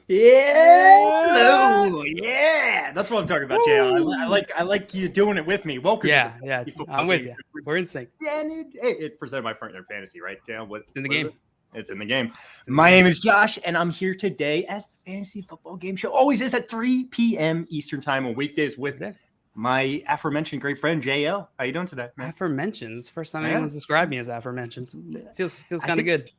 Yeah, hello. Yeah, that's what I'm talking about, Jay. I like you doing it with me. Welcome. Yeah, to the yeah. Fantasy I'm with Game you. We're in sync. Hey, it's presented by Partner Fantasy, right, Jay? It's in the game. It's in the game. My name is Josh, and I'm here today as the Fantasy Football Game Show always is at 3 p.m. Eastern Time on weekdays with my aforementioned great friend JL. How you doing today, man? Aforementioned. It's the first time anyone's described me as aforementioned. Feels kind of good.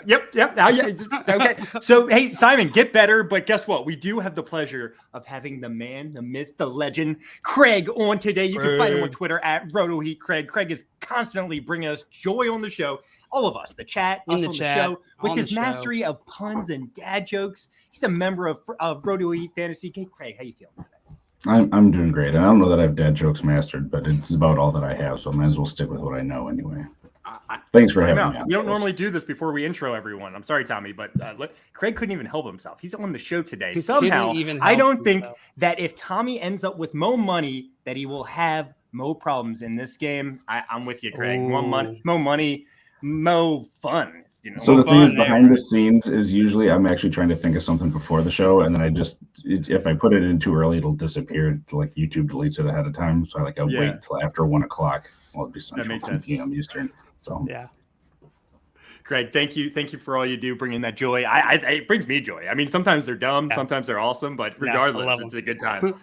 Yep. Okay. So, hey, Simon, get better. But guess what? We do have the pleasure of having the man, the myth, the legend, Craig, on today. You can find him on Twitter at RotoHeat Craig. Craig is constantly bringing us joy on the show. All of us, the chat, us on the show, with his mastery of puns and dad jokes. He's a member of RotoHeat Fantasy. Hey, Craig, how you feeling today? I'm doing great. I don't know that I have dad jokes mastered, but it's about all that I have, so I might as well stick with what I know anyway. Thanks for having me. We don't normally do this before we intro everyone. I'm sorry, Tommy, but Craig couldn't even help himself. He's on the show today. Somehow, I don't think that if Tommy ends up with Mo money, that he will have Mo problems in this game. I'm with you, Craig. Mo money, Mo fun. You know, so the thing is, behind the scenes is usually I'm actually trying to think of something before the show, and then if I put it in too early, it'll disappear. Like YouTube deletes it ahead of time, so I'll wait until after 1 o'clock. Well, it'd be Central, 2 p.m. Eastern. So yeah. Craig, thank you for all you do, bringing that joy. It brings me joy. I mean, sometimes they're dumb, sometimes they're awesome, but regardless, it's a good time.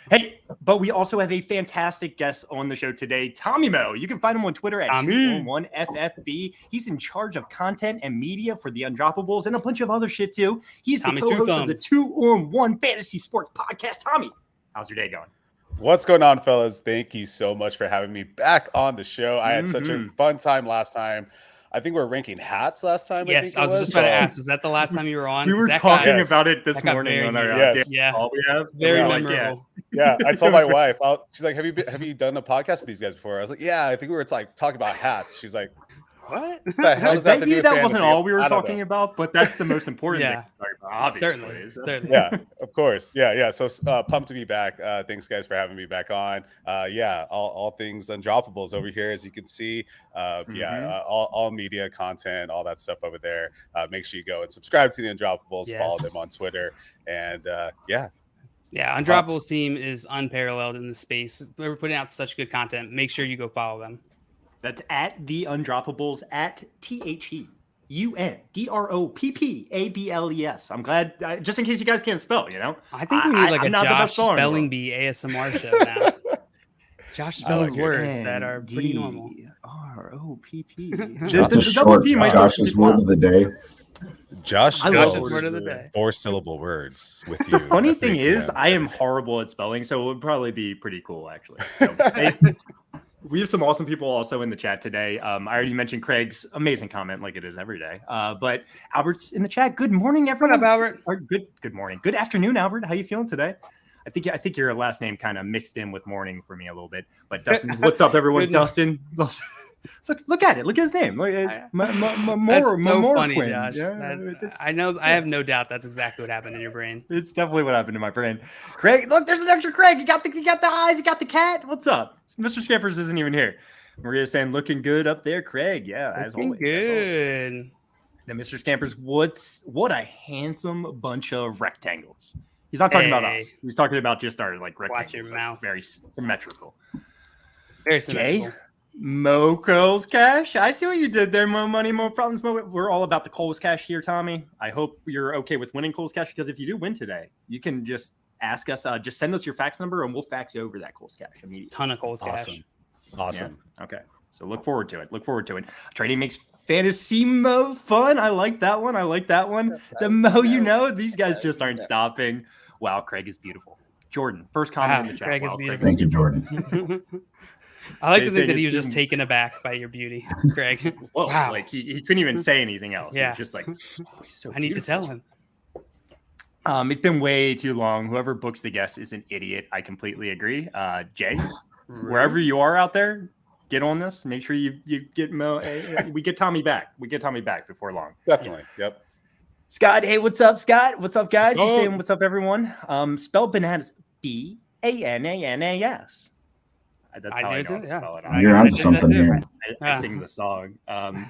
Hey, but we also have a fantastic guest on the show today, Tommy Mo. You can find him on Twitter at 211FFB. He's in charge of content and media for the Undroppables and a bunch of other shit too. He's the co-host of the 2-on-1 Fantasy Sports Podcast. Tommy, how's your day going? What's going on, fellas? Thank you so much for having me back on the show. I had such a fun time last time. I think we were ranking hats last time. Yes, I was just about to ask. Was that the last time you were on? We were talking about it this morning on our call we have. Very memorable. Yeah, I told my wife. She's like, "Have you done a podcast with these guys before?" I was like, "Yeah, I think we were talking about hats." She's like, "What the hell does that have to do with fantasy?" Wasn't all we were talking about, but that's the most important thing. Obviously. Certainly. Yeah, of course. Yeah. So pumped to be back. Thanks, guys, for having me back on. All things Undroppables over here, as you can see. All media content, all that stuff over there. Make sure you go and subscribe to the Undroppables. Follow them on Twitter, and Yeah, Undroppables team is unparalleled in the space. We're putting out such good content. Make sure you go follow them. That's at the Undroppables at TheUndroppables. I'm glad, just in case you guys can't spell, you know. I think we need a Josh spelling bee ASMR show now. Josh spells words that are pretty normal. DROPP. Josh's word of the day. Josh spells word of the day. 4-syllable words with you. The funny thing is, I am horrible at spelling, so it would probably be pretty cool, actually. So, we have some awesome people also in the chat today. I already mentioned Craig's amazing comment, like it is every day. But Albert's in the chat. Good morning, everyone. What up, Albert? Or good morning. Good afternoon, Albert. How you feeling today? I think your last name kind of mixed in with morning for me a little bit. But Dustin, what's up, everyone? Dustin. Look at it. Look at his name. That's so funny, Josh. Yeah, I know. I have no doubt that's exactly what happened in your brain. It's definitely what happened in my brain. Craig, look, there's an extra Craig. You got the eyes. You got the cat. What's up? Mr. Scampers isn't even here. Maria's saying, looking good up there, Craig. Yeah, as always. Good. Now, Mr. Scampers, what a handsome bunch of rectangles. He's not talking about us. He's talking about just our rectangles. Watch your mouth. Very symmetrical. Very symmetrical. Jay? Mo Coles Cash. I see what you did there, Mo Money, Mo Problems. Mo. We're all about the Coles Cash here, Tommy. I hope you're okay with winning Coles Cash, because if you do win today, you can just ask us, just send us your fax number and we'll fax you over that Coles Cash immediately. Ton of Coles Cash. Awesome. Yeah. Okay. So look forward to it. Trading makes fantasy Mo fun. I like that one. The Mo, these guys just aren't stopping. Wow, Craig is beautiful. Jordan, first comment in the chat. Craig is beautiful. Thank you, Jordan. I like to think that he was just taken aback by your beauty, Greg. Whoa, wow. He couldn't even say anything else. Yeah. He was just like, he's so I need to tell him. It's been way too long. Whoever books the guest is an idiot. I completely agree. Jay, wherever you are out there, get on this. Make sure you get Mo. We get Tommy back. Before long. Definitely. Yep. Scott, hey, what's up, Scott? What's up, guys? He's saying what's up, everyone. Spell bananas, BANANAS. That's how I know how to spell it. You're onto something here. I sing the song.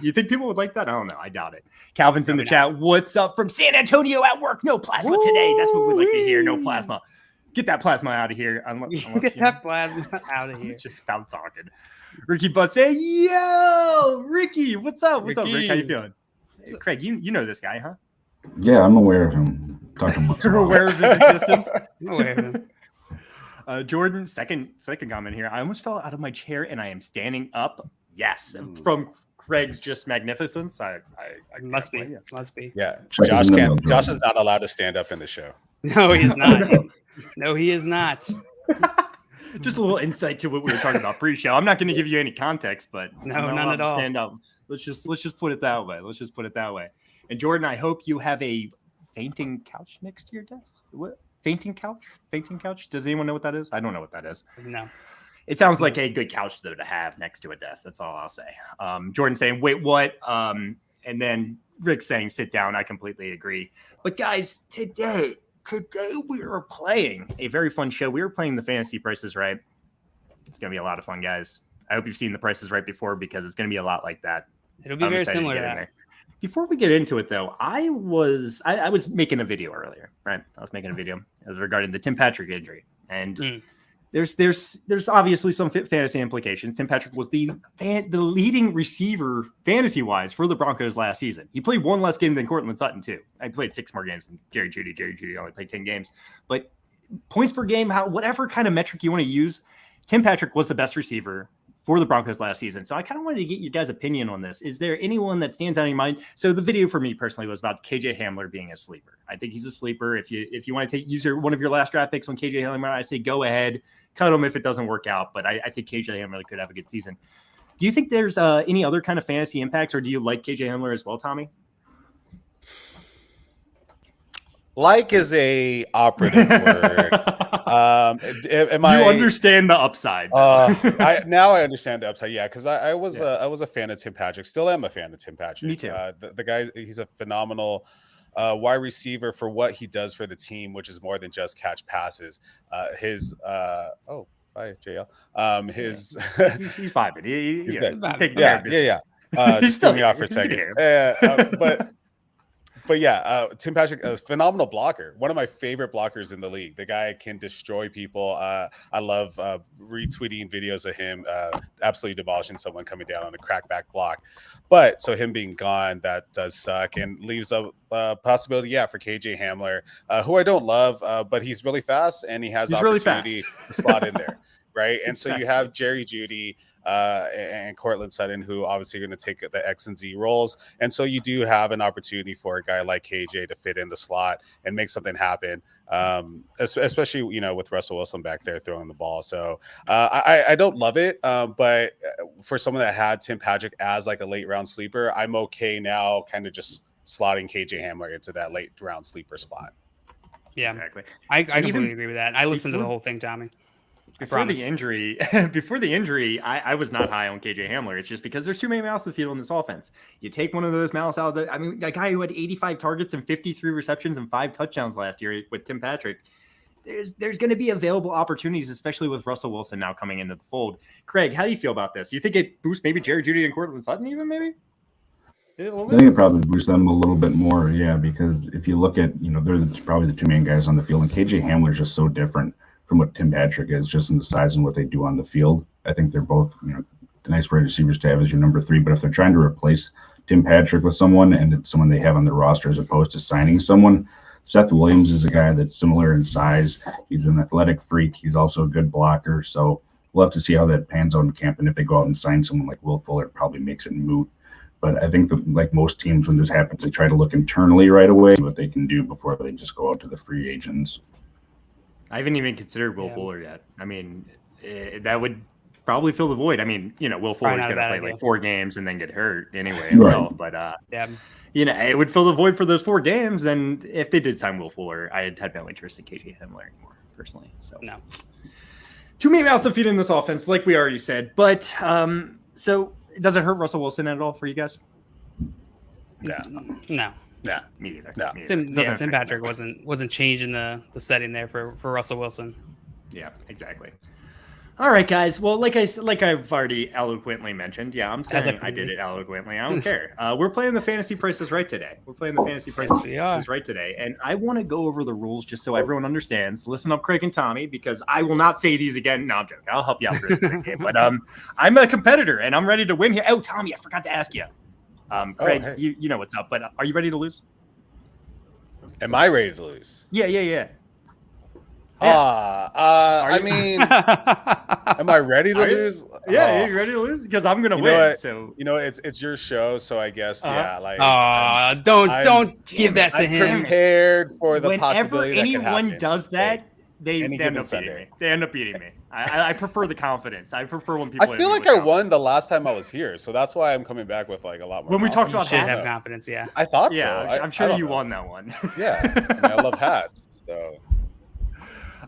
You think people would like that? I don't know. I doubt it. Calvin's in the chat. What's up from San Antonio at work? No plasma today. That's what we'd like to hear. No plasma. Get that plasma out of here. Get that plasma out of here. Just stop talking. Ricky Butt say, yo, Ricky, what's up? What's up, Rick? How you feeling? Hey, Craig, you know this guy, huh? Yeah, I'm aware of him. You're aware of his existence? I'm aware of him. Jordan, second comment here. I almost fell out of my chair and I am standing up. Yes, from Craig's just magnificence. I must be. Yeah, Josh is not allowed to stand up in the show. No, he's not. No, he is not. Just a little insight to what we were talking about pre-show. I'm not going to give you any context, but no, none at all. Stand up. Let's just put it that way. And Jordan, I hope you have a fainting couch next to your desk. What? Fainting couch? Does anyone know what that is? I don't know what that is. No. It sounds like a good couch though to have next to a desk. That's all I'll say. Jordan saying, "Wait, what?" And then Rick saying, "Sit down." I completely agree. But guys, today we are playing a very fun show. We were playing the Fantasy Prices Right. It's gonna be a lot of fun, guys. I hope you've seen the Prices Right before because it's gonna be a lot like that. It'll be very similar to that. Before we get into it, though, I was making a video earlier, right? I was making a video. It was regarding the Tim Patrick injury, and there's obviously some fantasy implications. Tim Patrick was the leading receiver fantasy wise for the Broncos last season. He played one less game than Courtland Sutton too. I played 6 more games than Jerry Jeudy. Jerry Jeudy only played 10 games, but points per game, whatever kind of metric you want to use, Tim Patrick was the best receiver for the Broncos last season. So I kind of wanted to get your guys' opinion on this. Is there anyone that stands out in your mind? So the video for me personally was about KJ Hamler being a sleeper. I think he's a sleeper. If you want to use one of your last draft picks on KJ Hamler, I say go ahead, cut him if it doesn't work out. But I think KJ Hamler could have a good season. Do you think there's any other kind of fantasy impacts, or do you like KJ Hamler as well, Tommy? Like is a operative word. You understand the upside. I understand the upside. Yeah, because I was a fan of Tim Patrick. Still am a fan of Tim Patrick. Me too. The guy, he's a phenomenal wide receiver for what he does for the team, which is more than just catch passes. Bye, JL. He's vibing. He's still me off for a second. But yeah, Tim Patrick, a phenomenal blocker. One of my favorite blockers in the league. The guy can destroy people. I love retweeting videos of him absolutely demolishing someone coming down on a crackback block. But so him being gone, that does suck and leaves a possibility, for KJ Hamler, who I don't love, but he's really fast and he has opportunity to slot in there, right? And so you have Jerry Jeudy and Courtland Sutton, who obviously are going to take the X and Z roles. And so you do have an opportunity for a guy like KJ to fit in the slot and make something happen, especially, with Russell Wilson back there throwing the ball. So I don't love it, but for someone that had Tim Patrick as like a late round sleeper, I'm okay now kind of just slotting KJ Hamler into that late round sleeper spot. Yeah, exactly. I completely agree with that. I listened to the whole thing, Tommy. Before the injury, I was not high on KJ Hamler. It's just because there's too many mouths to feed on this offense. You take one of those mouths out of a guy who had 85 targets and 53 receptions and 5 touchdowns last year with Tim Patrick. There's going to be available opportunities, especially with Russell Wilson now coming into the fold. Craig, how do you feel about this? You think it boosts maybe Jerry Jeudy and Courtland Sutton even maybe? I think it probably boosts them a little bit more, because if you look at, they're probably the 2 main guys on the field, and KJ Hamler is just so different from what Tim Patrick is, just in the size and what they do on the field. I think they're both, nice wide receivers to have as your number 3. But if they're trying to replace Tim Patrick with someone and it's someone they have on their roster as opposed to signing someone, Seth Williams is a guy that's similar in size. He's an athletic freak. He's also a good blocker. So we'll have to see how that pans out in camp. And if they go out and sign someone like Will Fuller, it probably makes it moot. But I think that, like most teams, when this happens, they try to look internally right away what they can do before they just go out to the free agents. I haven't even considered Will Fuller yet. I mean, that would probably fill the void. I mean, Will Fuller's going to play like 4 games and then get hurt anyway himself. But, it would fill the void for those 4 games. And if they did sign Will Fuller, I had no interest in KJ Hamler anymore, personally. So, no. Too many mouths to feed in this offense, like we already said. But, so does it hurt Russell Wilson at all for you guys? No. Yeah, me either. No. Tim Patrick wasn't changing the setting there for Russell Wilson. Yeah, exactly. All right, guys. Well, like I've already eloquently mentioned, yeah, I'm saying I did it eloquently. I don't care. We're playing the Fantasy Prices Right today. Right today, and I want to go over the rules just so everyone understands. Listen up, Craig and Tommy, because I will not say these again. No, I'm joking. I'll help you out for the game. But I'm a competitor and I'm ready to win here. Oh, Tommy, I forgot to ask you. Craig, hey. you know what's up, but are you ready to lose? Am I ready to lose? Yeah. I mean, am I ready to lose? Yeah, are you ready to lose? Because I'm gonna win. So it's your show, so I guess don't give that to him. I'm prepared for the Whenever possibility that could happen. anyone does that, they end up beating me. They end up beating me. I prefer the confidence. I prefer when people. I feel like I won the last time I was here, so that's why I'm coming back with like a lot more. When we talked about hats, have confidence. Yeah, I thought so. I'm sure you won that one. Yeah, I love hats. So.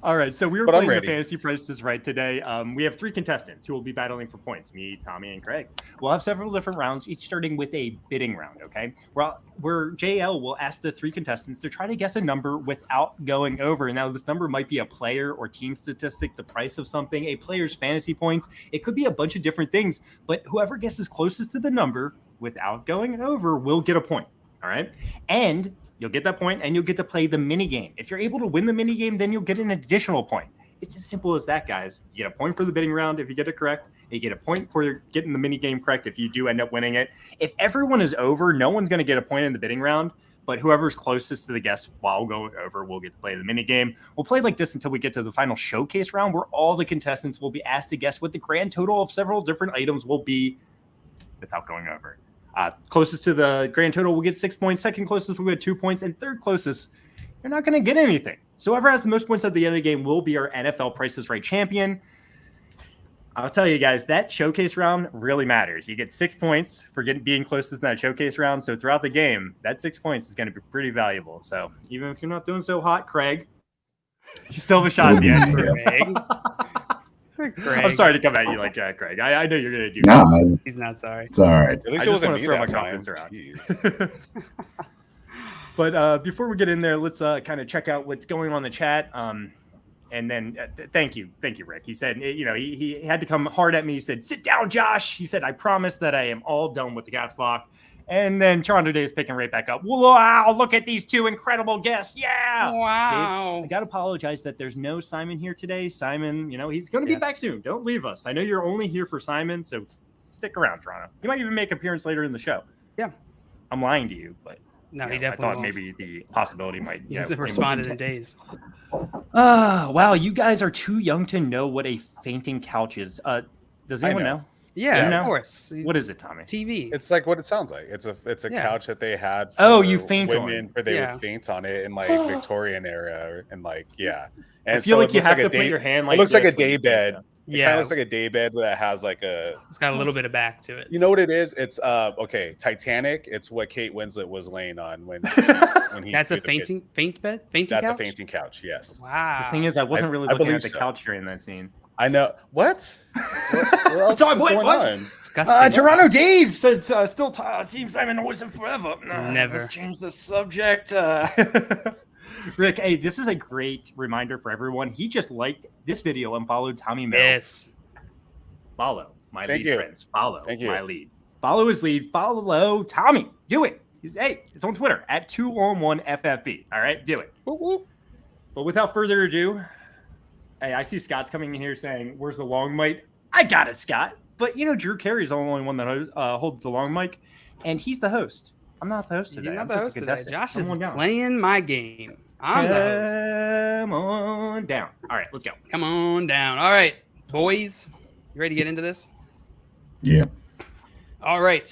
All right, so we were playing the Fantasy Prices Right today. We have 3 contestants who will be battling for points, me, Tommy, and Craig. We'll have several different rounds, each starting with a bidding round, okay? Where JL will ask the 3 contestants to try to guess a number without going over. Now, this number might be a player or team statistic, the price of something, a player's fantasy points. It could be a bunch of different things, but whoever guesses closest to the number without going over will get a point, all right? And you'll get that point, and you'll get to play the mini game. If you're able to win the mini game, then you'll get an additional point. It's as simple as that, guys. You get a point for the bidding round if you get it correct. You get a point for getting the mini game correct if you do end up winning it. If everyone is over, no one's going to get a point in the bidding round, but whoever's closest to the guess while going over will get to play the mini game. We'll play like this until we get to the final showcase round, where all the contestants will be asked to guess what the grand total of several different items will be without going over. Closest to the grand total will get 6 points. Second closest will get 2 points. And third closest, you're not going to get anything. So whoever has the most points at the end of the game will be our NFL Prices Right champion. I'll tell you guys, that showcase round really matters. You get 6 points for being closest in that showcase round. So throughout the game, that 6 points is going to be pretty valuable. So even if you're not doing so hot, Craig, you still have a shot at the end. Craig. I'm sorry to come at you like that, Craig. I know you're going to do that. He's not sorry. It's all right. At least it wasn't me that time. But before we get in there, let's kind of check out what's going on in the chat. And then thank you, Rick. He said, he had to come hard at me. He said, "Sit down, Josh." He said, "I promise that I am all done with the caps lock." And then Toronto Day is picking right back up. Wow, look at these 2 incredible guests. Yeah. Wow. Dave, I got to apologize that there's no Simon here today. Simon, he's going to be back soon. Don't leave us. I know you're only here for Simon, so stick around, Toronto. He might even make an appearance later in the show. Yeah. I'm lying to you, but no, he definitely I thought maybe the possibility might. He hasn't responded in days. Wow, you guys are too young to know what a fainting couch is. Does anyone know? Yeah, of course. What is it, Tommy? TV. It's like what it sounds like. It's a couch that they had. For you faint women, on. Where they would faint on it in like Victorian era, and like And I feel like you have to put your hand like. It looks like a day bed. It kind of looks like a day bed that has like a. It's got a little bit of back to it. You know what it is? It's Titanic. It's what Kate Winslet was laying on when he. That's a faint bed. That's couch? A fainting couch. Yes. Wow. The thing is, I wasn't really looking at the couch during that scene. I know. What else is going on? Toronto Dave says still Team Simon wasn't forever. Never. Let's change the subject. Rick, hey, this is a great reminder for everyone. He just liked this video and followed Tommy Mel. Yes. Follow my lead, friends. Follow my lead. Follow his lead. Follow Tommy. Do it. It's on Twitter at 2on1FFB. All right, do it. Woo woo. But without further ado, hey, I see Scott's coming in here saying, "Where's the long mic?" I got it, Scott. But Drew Carey's the only one that holds the long mic, and he's the host. I'm not the host today. You're not the host today. Josh is playing my game. I'm the host. Come on down. All right, let's go. Come on down. All right, boys. You ready to get into this? Yeah. All right.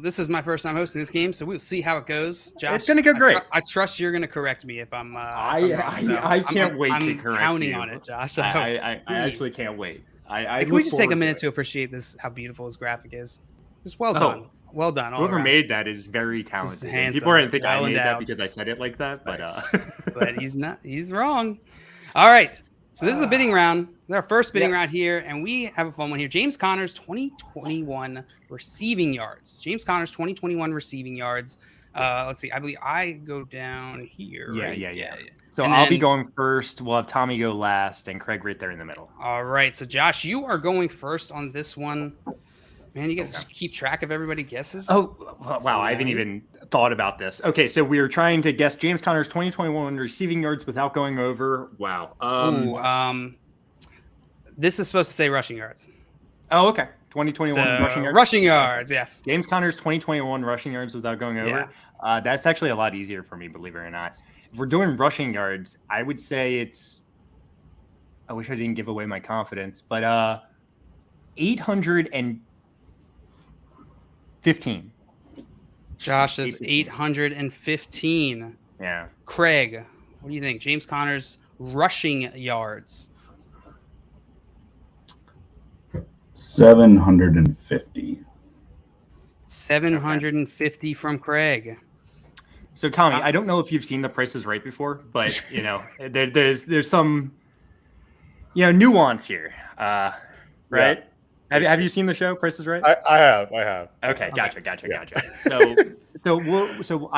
This is my first time hosting this game, so we'll see how it goes. Josh, it's gonna go great. I trust you're gonna correct me if I'm. I can't wait to correct you. I'm counting on it, Josh. I actually can't wait. Can we just take a minute to appreciate this? How beautiful this graphic is. Just well done. Well done. Whoever made that is very talented. People aren't think I made that because I said it like that, but he's not. He's wrong. All right. So this is the bidding round. This is our first bidding round here, and we have a fun one here. James Conner's 2021 receiving yards. James Conner's 2021 receiving yards. Let's see. I believe I go down here. Yeah, right? yeah. So And I'll be then- going first. We'll have Tommy go last, and Craig right there in the middle. All right. So Josh, you are going first on this one. Man, you got to keep track of everybody guesses. Oh, wow. I haven't even thought about this. Okay, so we were trying to guess James Conner's 2021 receiving yards without going over. Wow. This is supposed to say rushing yards. Oh, okay. 2021 rushing yards. Rushing yards, yes. James Conner's 2021 rushing yards without going over. Yeah. That's actually a lot easier for me, believe it or not. If we're doing rushing yards, I would say it's. I wish I didn't give away my confidence, but 815. Josh is 815. Yeah. Craig, what do you think? James Conner's rushing yards. 750. 750 from Craig. So Tommy, I don't know if you've seen The Price is Right before, but there's some nuance here, right? Yeah. Have you seen the show Price is Right? I have. Okay, gotcha. So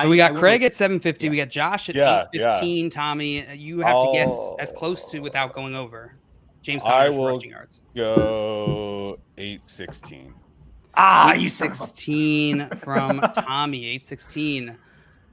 we got Craig at 750. Yeah. We got Josh at 815. Yeah. Tommy, you have to guess as close to without going over. James Conner's rushing yards. Go 816. You 16 from Tommy. 816.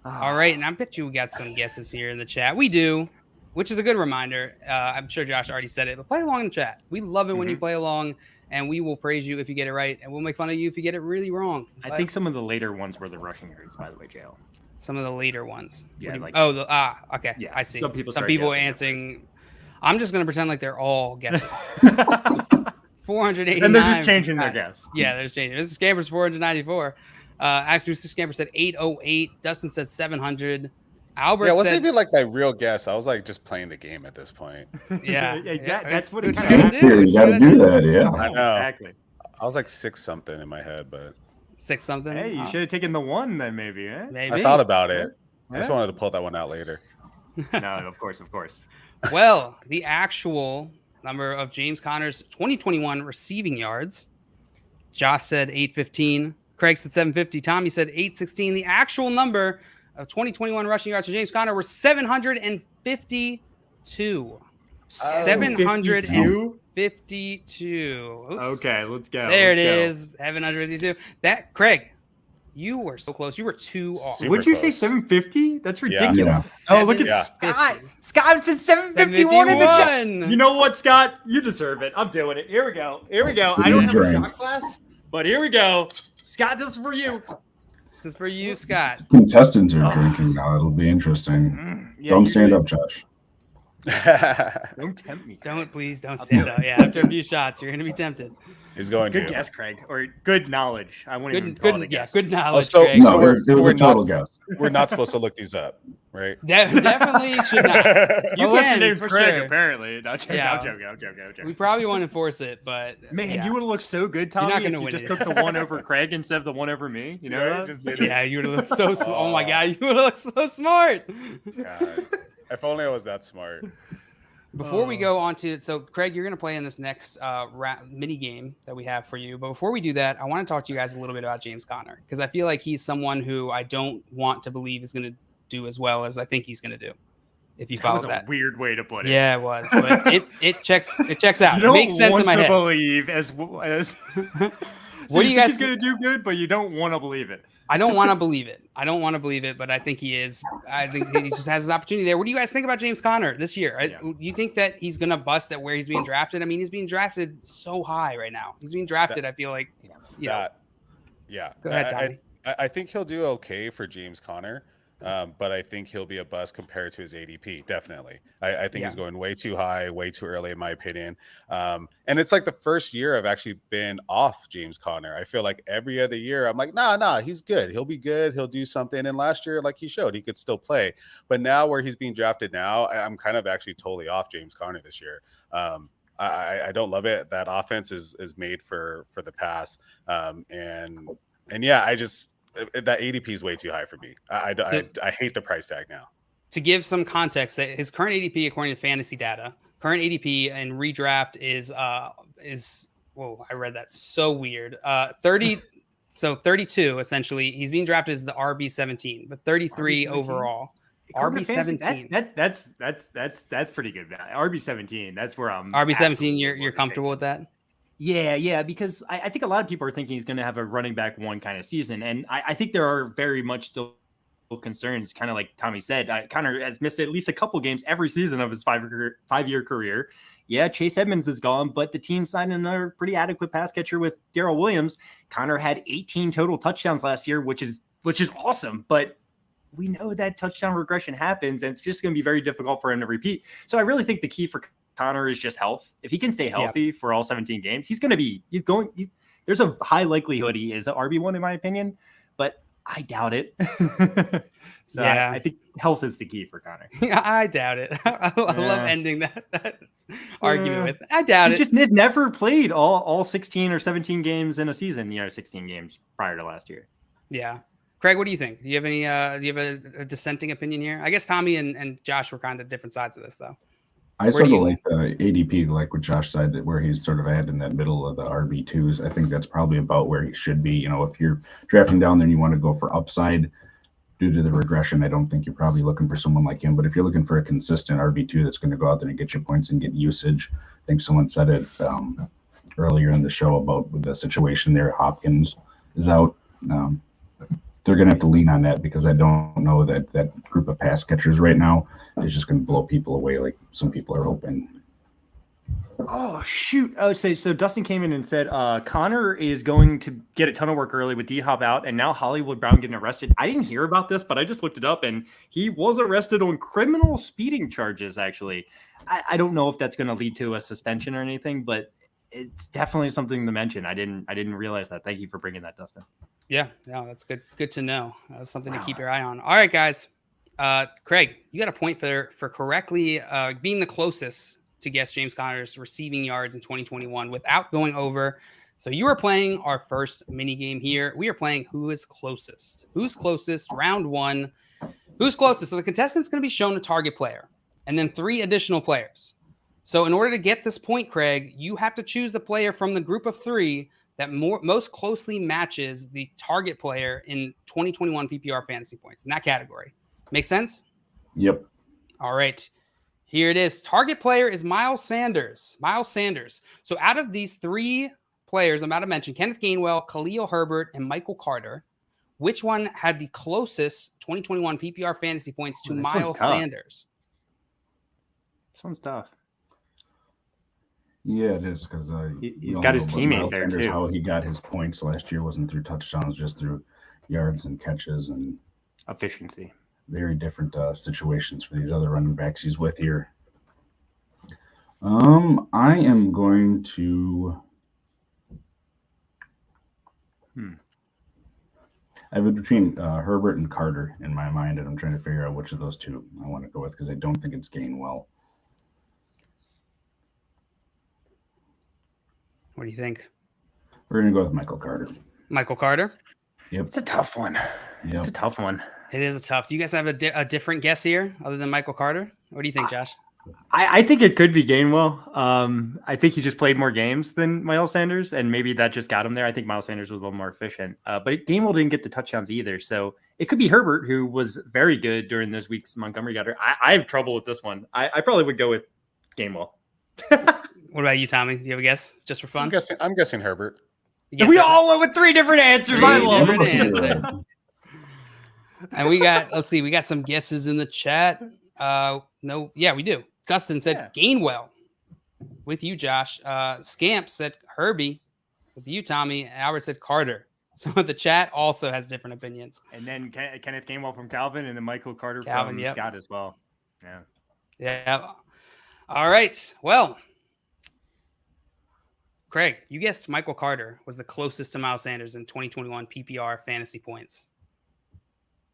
All right, and I bet you we got some guesses here in the chat. We do, which is a good reminder. I'm sure Josh already said it, but play along in the chat. We love it when you play along, and we will praise you if you get it right, and we'll make fun of you if you get it really wrong. I think some of the later ones were the rushing yards, by the way, Jail. Some of the later ones. Yeah. Okay. Yeah, I see. Some people answering. I'm just going to pretend like they're all guessing. 489. And they're just changing their guess. Yeah, they're changing. This is Scamper's 494. Actually, Scamper said 808. Dustin said 700. Albert it wasn't even like my real guess. I was like just playing the game at this point. Yeah, exactly. That's what it's You got to do that, yeah. I know. Exactly. I was like 6 something in my head, but 6 something. Hey, you should have taken the 1 then, maybe. Eh? Maybe. I thought about it. I just wanted to pull that one out later. No, of course. Well, the actual number of James Conner's 2021 receiving yards. Josh said 815. Craig said 750. Tommy said 816. The actual number of 2021 rushing yards for James Conner were 752. 752. Oops. Okay, let's go. There it is. 752. That, Craig, you were so close. You were 2 off. Would you say 750? That's ridiculous. Yeah. Oh, look at Scott. Scott said 751 in the chat. You know what, Scott? You deserve it. I'm doing it. Here we go. I don't have a shot glass, but here we go. Scott, this is for you. This is for you, Scott. Contestants are drinking now. It'll be interesting. Don't stand up, Josh. Don't tempt me. Please don't stand up. Yeah, after a few shots, you're going to be tempted. He's going good to. guess, Craig, or good knowledge. I won't even call it a guess. Good knowledge. Craig. No, it was a total guess. We're not supposed to look these up, right? Definitely should not. Unless your name's Craig, apparently. No, I'm joking. We probably want to enforce it, but man, you would have looked so good, Tommy, if you just took the 1 over Craig instead of the 1 over me. You know? Yeah, you would have looked so. Oh my God, you would have looked so smart. God. If only I was that smart. Before we go on to so Craig, you're going to play in this next mini game that we have for you. But before we do that, I want to talk to you guys a little bit about James Conner because I feel like he's someone who I don't want to believe is going to do as well as I think he's going to do. If you follow that, was a weird way to put it. Yeah, it was, but it checks out. You it makes sense in my head. Believe as what do you guys? He's going to do good, but you don't want to believe it. I don't want to believe it. But I think he is. I think he just has an opportunity there. What do you guys think about James Conner this year? Yeah. You think that he's going to bust at where he's being drafted? I mean, he's being drafted so high right now. He's being drafted, I feel like. Yeah. Go ahead, Tommy. I think he'll do okay for James Conner. But I think he'll be a bust compared to his ADP. Definitely. I think he's going way too high, way too early, in my opinion. And it's like the first year I've actually been off James Conner. I feel like every other year I'm like, nah, he's good. He'll be good. He'll do something. And last year, like he showed, he could still play. But now where he's being drafted now, I'm kind of actually totally off James Conner this year. I don't love it. That offense is made for the pass. And yeah, that ADP is way too high for me. I hate the price tag now. To give some context, his current ADP, according to fantasy data, current ADP and redraft is whoa, I read that so weird. 30 So 32, essentially. He's being drafted as the RB17, but 33 RB17? overall. RB17. That's pretty good value. RB17. That's where I'm. RB17. You're comfortable with that? Yeah, because I think a lot of people are thinking he's going to have a running back one kind of season, and I think there are very much still concerns, kind of like Tommy said. Connor has missed at least a couple games every season of his five-year career. Yeah, Chase Edmonds is gone, but the team signed another pretty adequate pass catcher with Darrell Williams. Connor had 18 total touchdowns last year, which is awesome, but we know that touchdown regression happens, and it's just going to be very difficult for him to repeat. So I really think the key for Connor is just health. If he can stay healthy for all 17 games, there's a high likelihood he is an RB1 in my opinion, but I doubt it. So I think health is the key for Connor. I doubt it. I love ending that argument with, I doubt it. He just never played all 16 or 17 games in a season, 16 games prior to last year. Yeah. Craig, what do you think? Do you have any? Do you have a dissenting opinion here? I guess Tommy and Josh were kind of different sides of this, though. I sort of like the ADP, like what Josh said, where he's sort of at in that middle of the RB2s. I think that's probably about where he should be. If you're drafting down there and you want to go for upside due to the regression, I don't think you're probably looking for someone like him. But if you're looking for a consistent RB2 that's going to go out there and get you points and get usage, I think someone said it earlier in the show about with the situation there. Hopkins is out. They're going to have to lean on that because I don't know that that group of pass catchers right now is just going to blow people away like some people are hoping. Oh, shoot. Oh, so Dustin came in and said Connor is going to get a ton of work early with D-Hop out, and now Hollywood Brown getting arrested. I didn't hear about this, but I just looked it up, and he was arrested on criminal speeding charges, actually. I don't know if that's going to lead to a suspension or anything, but it's definitely something to mention. I didn't realize that. Thank you for bringing that, Dustin. Yeah, no, that's good. Good to know. That's something to keep your eye on. All right, guys. Craig, you got a point for correctly being the closest to guess James Conner's receiving yards in 2021 without going over. So you are playing our first mini game here. We are playing Who is Closest. Who's closest? Round one. Who's closest? So the contestant's going to be shown a target player and then 3 additional players. So in order to get this point, Craig, you have to choose the player from the group of 3 that most closely matches the target player in 2021 PPR fantasy points in that category. Make sense? Yep. All right. Here it is. Target player is Miles Sanders. Miles Sanders. So out of these 3 players I'm about to mention, Kenneth Gainwell, Khalil Herbert, and Michael Carter, which one had the closest 2021 PPR fantasy points to Miles Sanders? This one's tough. Yeah, it is because he's got his teammate there too. How he got his points last year wasn't through touchdowns, just through yards and catches and efficiency. Very different situations for these other running backs he's with here. I am going to. I have it between Herbert and Carter in my mind, and I'm trying to figure out which of those 2 I want to go with because I don't think it's Gainwell. What do you think? We're going to go with Michael Carter. Michael Carter? Yep. It's a tough one. Yep. It's a tough one. It is a tough. Do you guys have a different guess here other than Michael Carter? What do you think, Josh? I think it could be Gainwell. I think he just played more games than Miles Sanders, and maybe that just got him there. I think Miles Sanders was a little more efficient. But Gainwell didn't get the touchdowns either. So it could be Herbert, who was very good during this week's Montgomery got her. I have trouble with this one. I probably would go with Gainwell. What about you, Tommy? Do you have a guess just for fun? I'm guessing Herbert. We all went with 3 different answers. I love it. And we got some guesses in the chat. No, yeah, we do. Dustin said Gainwell with you, Josh. Scamp said Herbie with you, Tommy. Albert said Carter. So the chat also has different opinions. And then Kenneth Gainwell from Calvin, and then Michael Carter from Scott as well. Yeah. All right. Well, Craig, you guessed Michael Carter was the closest to Miles Sanders in 2021 PPR fantasy points.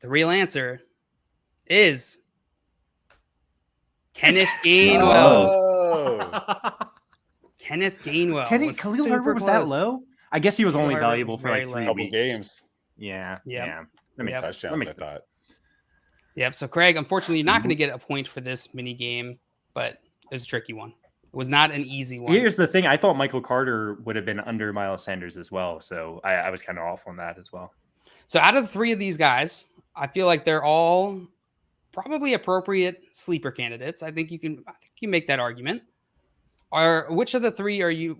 The real answer is Kenneth Gainwell. Oh. Kenneth Gainwell. Khalil Herbert was that low? I guess he was only valuable for like 3 couple games. Yeah. That makes touchdowns, I thought. Yep. So, Craig, unfortunately, you're not going to get a point for this mini game, but it's a tricky one. was not an easy one. Here's the thing. I thought Michael Carter would have been under Miles Sanders as well. So I was kind of off on that as well. So out of the three of these guys, I feel like they're all probably appropriate sleeper candidates. I think you can make that argument. Which of the three are you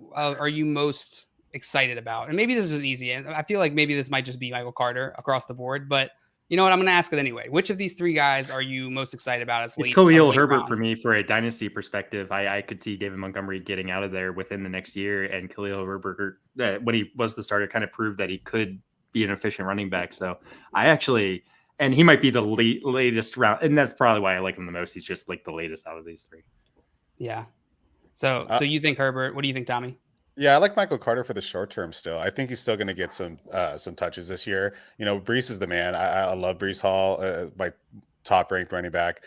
most excited about? And maybe this is easy. And I feel like maybe this might just be Michael Carter across the board, but you know what? I'm going to ask it anyway. Which of these three guys are you most excited about? It's Khalil Herbert for me for a dynasty perspective. I could see David Montgomery getting out of there within the next year, and Khalil Herbert, when he was the starter, kind of proved that he could be an efficient running back. So and he might be the latest round, and that's probably why I like him the most. He's just like the latest out of these three. Yeah. So you think Herbert? What do you think, Tommy? Yeah, I like Michael Carter for the short term still. I think he's still going to get some touches this year. You know, Breece is the man. I love Breece Hall, my top ranked running back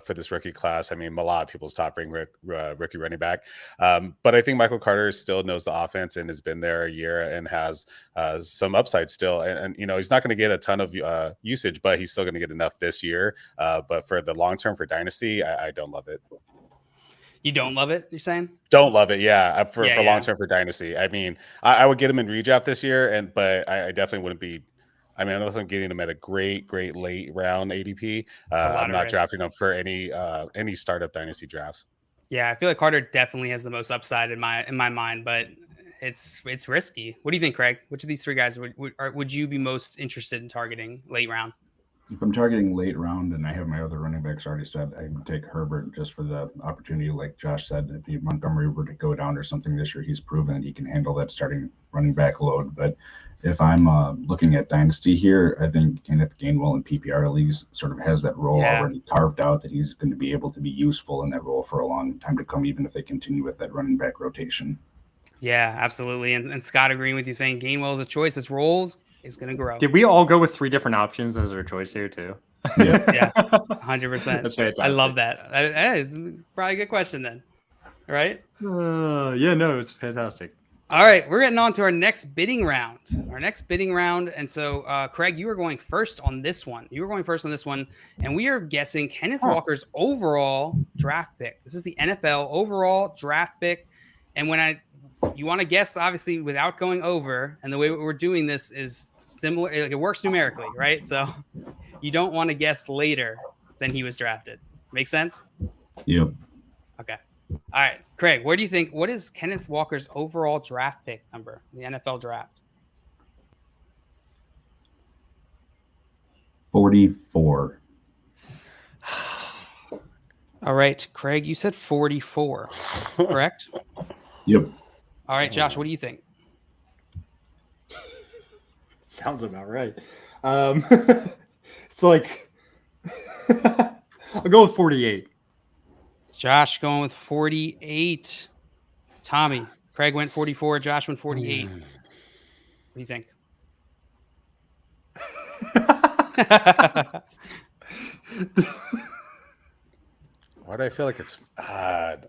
for this rookie class. I mean, a lot of people's top ranked rookie running back. But I think Michael Carter still knows the offense and has been there a year and has some upside still. And you know, he's not going to get a ton of usage, but he's still going to get enough this year. But for the long term for Dynasty, I don't love it. You don't love it, you're saying? Don't love it, yeah. For long term for Dynasty. I mean, I would get him in redraft this year, but I definitely wouldn't be. I mean, unless I'm getting him at a great late round ADP, I'm not drafting him for any startup Dynasty drafts. Yeah, I feel like Carter definitely has the most upside in my mind, but it's risky. What do you think, Craig? Which of these three guys would you be most interested in targeting late round? If I'm targeting late round and I have my other running backs already set, I would take Herbert just for the opportunity. Like Josh said, if Montgomery were to go down or something this year, he's proven that he can handle that starting running back load. But if I'm looking at Dynasty here, I think Kenneth Gainwell in PPR leagues sort of has that role already carved out, that he's going to be able to be useful in that role for a long time to come, even if they continue with that running back rotation. Yeah, absolutely. And Scott agreeing with you, saying Gainwell is a choice. His roles is going to grow. Did we all go with three different options as our choice here too? Yeah, 100%. That's fantastic. I love that. It's probably a good question then, right? Yeah, no, it's fantastic. All right, we're getting on to our next bidding round. And so, Craig, you were going first on this one. And we are guessing Kenneth Walker's overall draft pick. This is the NFL overall draft pick. And you want to guess, obviously, without going over, and the way we're doing this is similar. Like, it works numerically, right? So you don't want to guess later than he was drafted. Make sense? Yep. Okay. All right, Craig, what is Kenneth Walker's overall draft pick number in the NFL draft? 44. All right, Craig, you said 44, correct? Yep. All right, Josh, what do you think? Sounds about right. It's like I'll go with 48. Josh going with 48. Tommy, Craig went 44. Josh went 48. What do you think? Why do I feel like it's odd?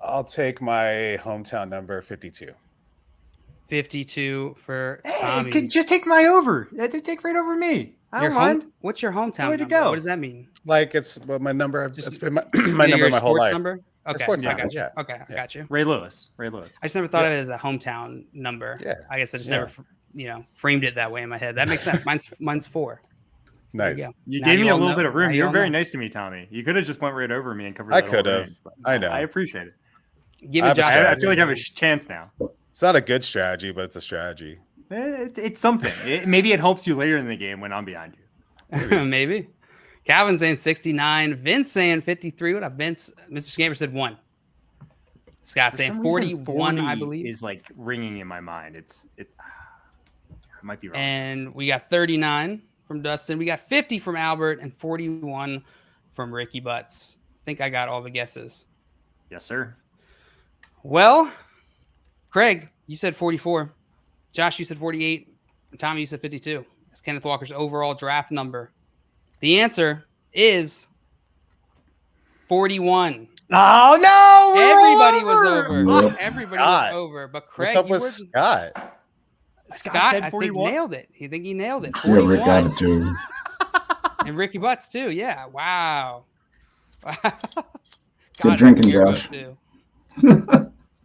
I'll take my hometown number 52. 52 for Tommy. Hey, just take my over. Take right over me. I don't mind. What's your hometown Way to number? go. What does that mean? Like it's my number. It's been my number my whole life. Number? Okay, sports I number, got you. yeah. Okay, I got you. Ray Lewis. I just never thought of it as a hometown number. Yeah. I guess I just never, framed it that way in my head. That makes sense. Mine's 4. So nice. You gave me a little bit of room. You were very nice to me, Tommy. You could have just went right over me and covered. I could have. I know. I appreciate it. Give it, Josh. I feel like I have a chance now. It's not a good strategy, but it's a strategy. It's something. Maybe it helps you later in the game when I'm behind you. Maybe. Calvin saying 69. Vince saying 53. What up, Vince? Mr. Scamper said 1. Scott saying 41, I believe. Is like ringing in my mind. I might be wrong. And we got 39 from Dustin. We got 50 from Albert and 41 from Ricky Butts. I think I got all the guesses. Yes, sir. Well, Craig, you said 44. Josh, you said 48. And Tommy, you said 52. That's Kenneth Walker's overall draft number. The answer is 41. Oh, no! Everybody was over. Yep. Everybody was over. But Craig, what's up with Scott? Scott, said I 41? think nailed it. He nailed it. Yeah, Rick got 41. it too. And Ricky Butts too. Yeah. Wow. Good drinking, Josh.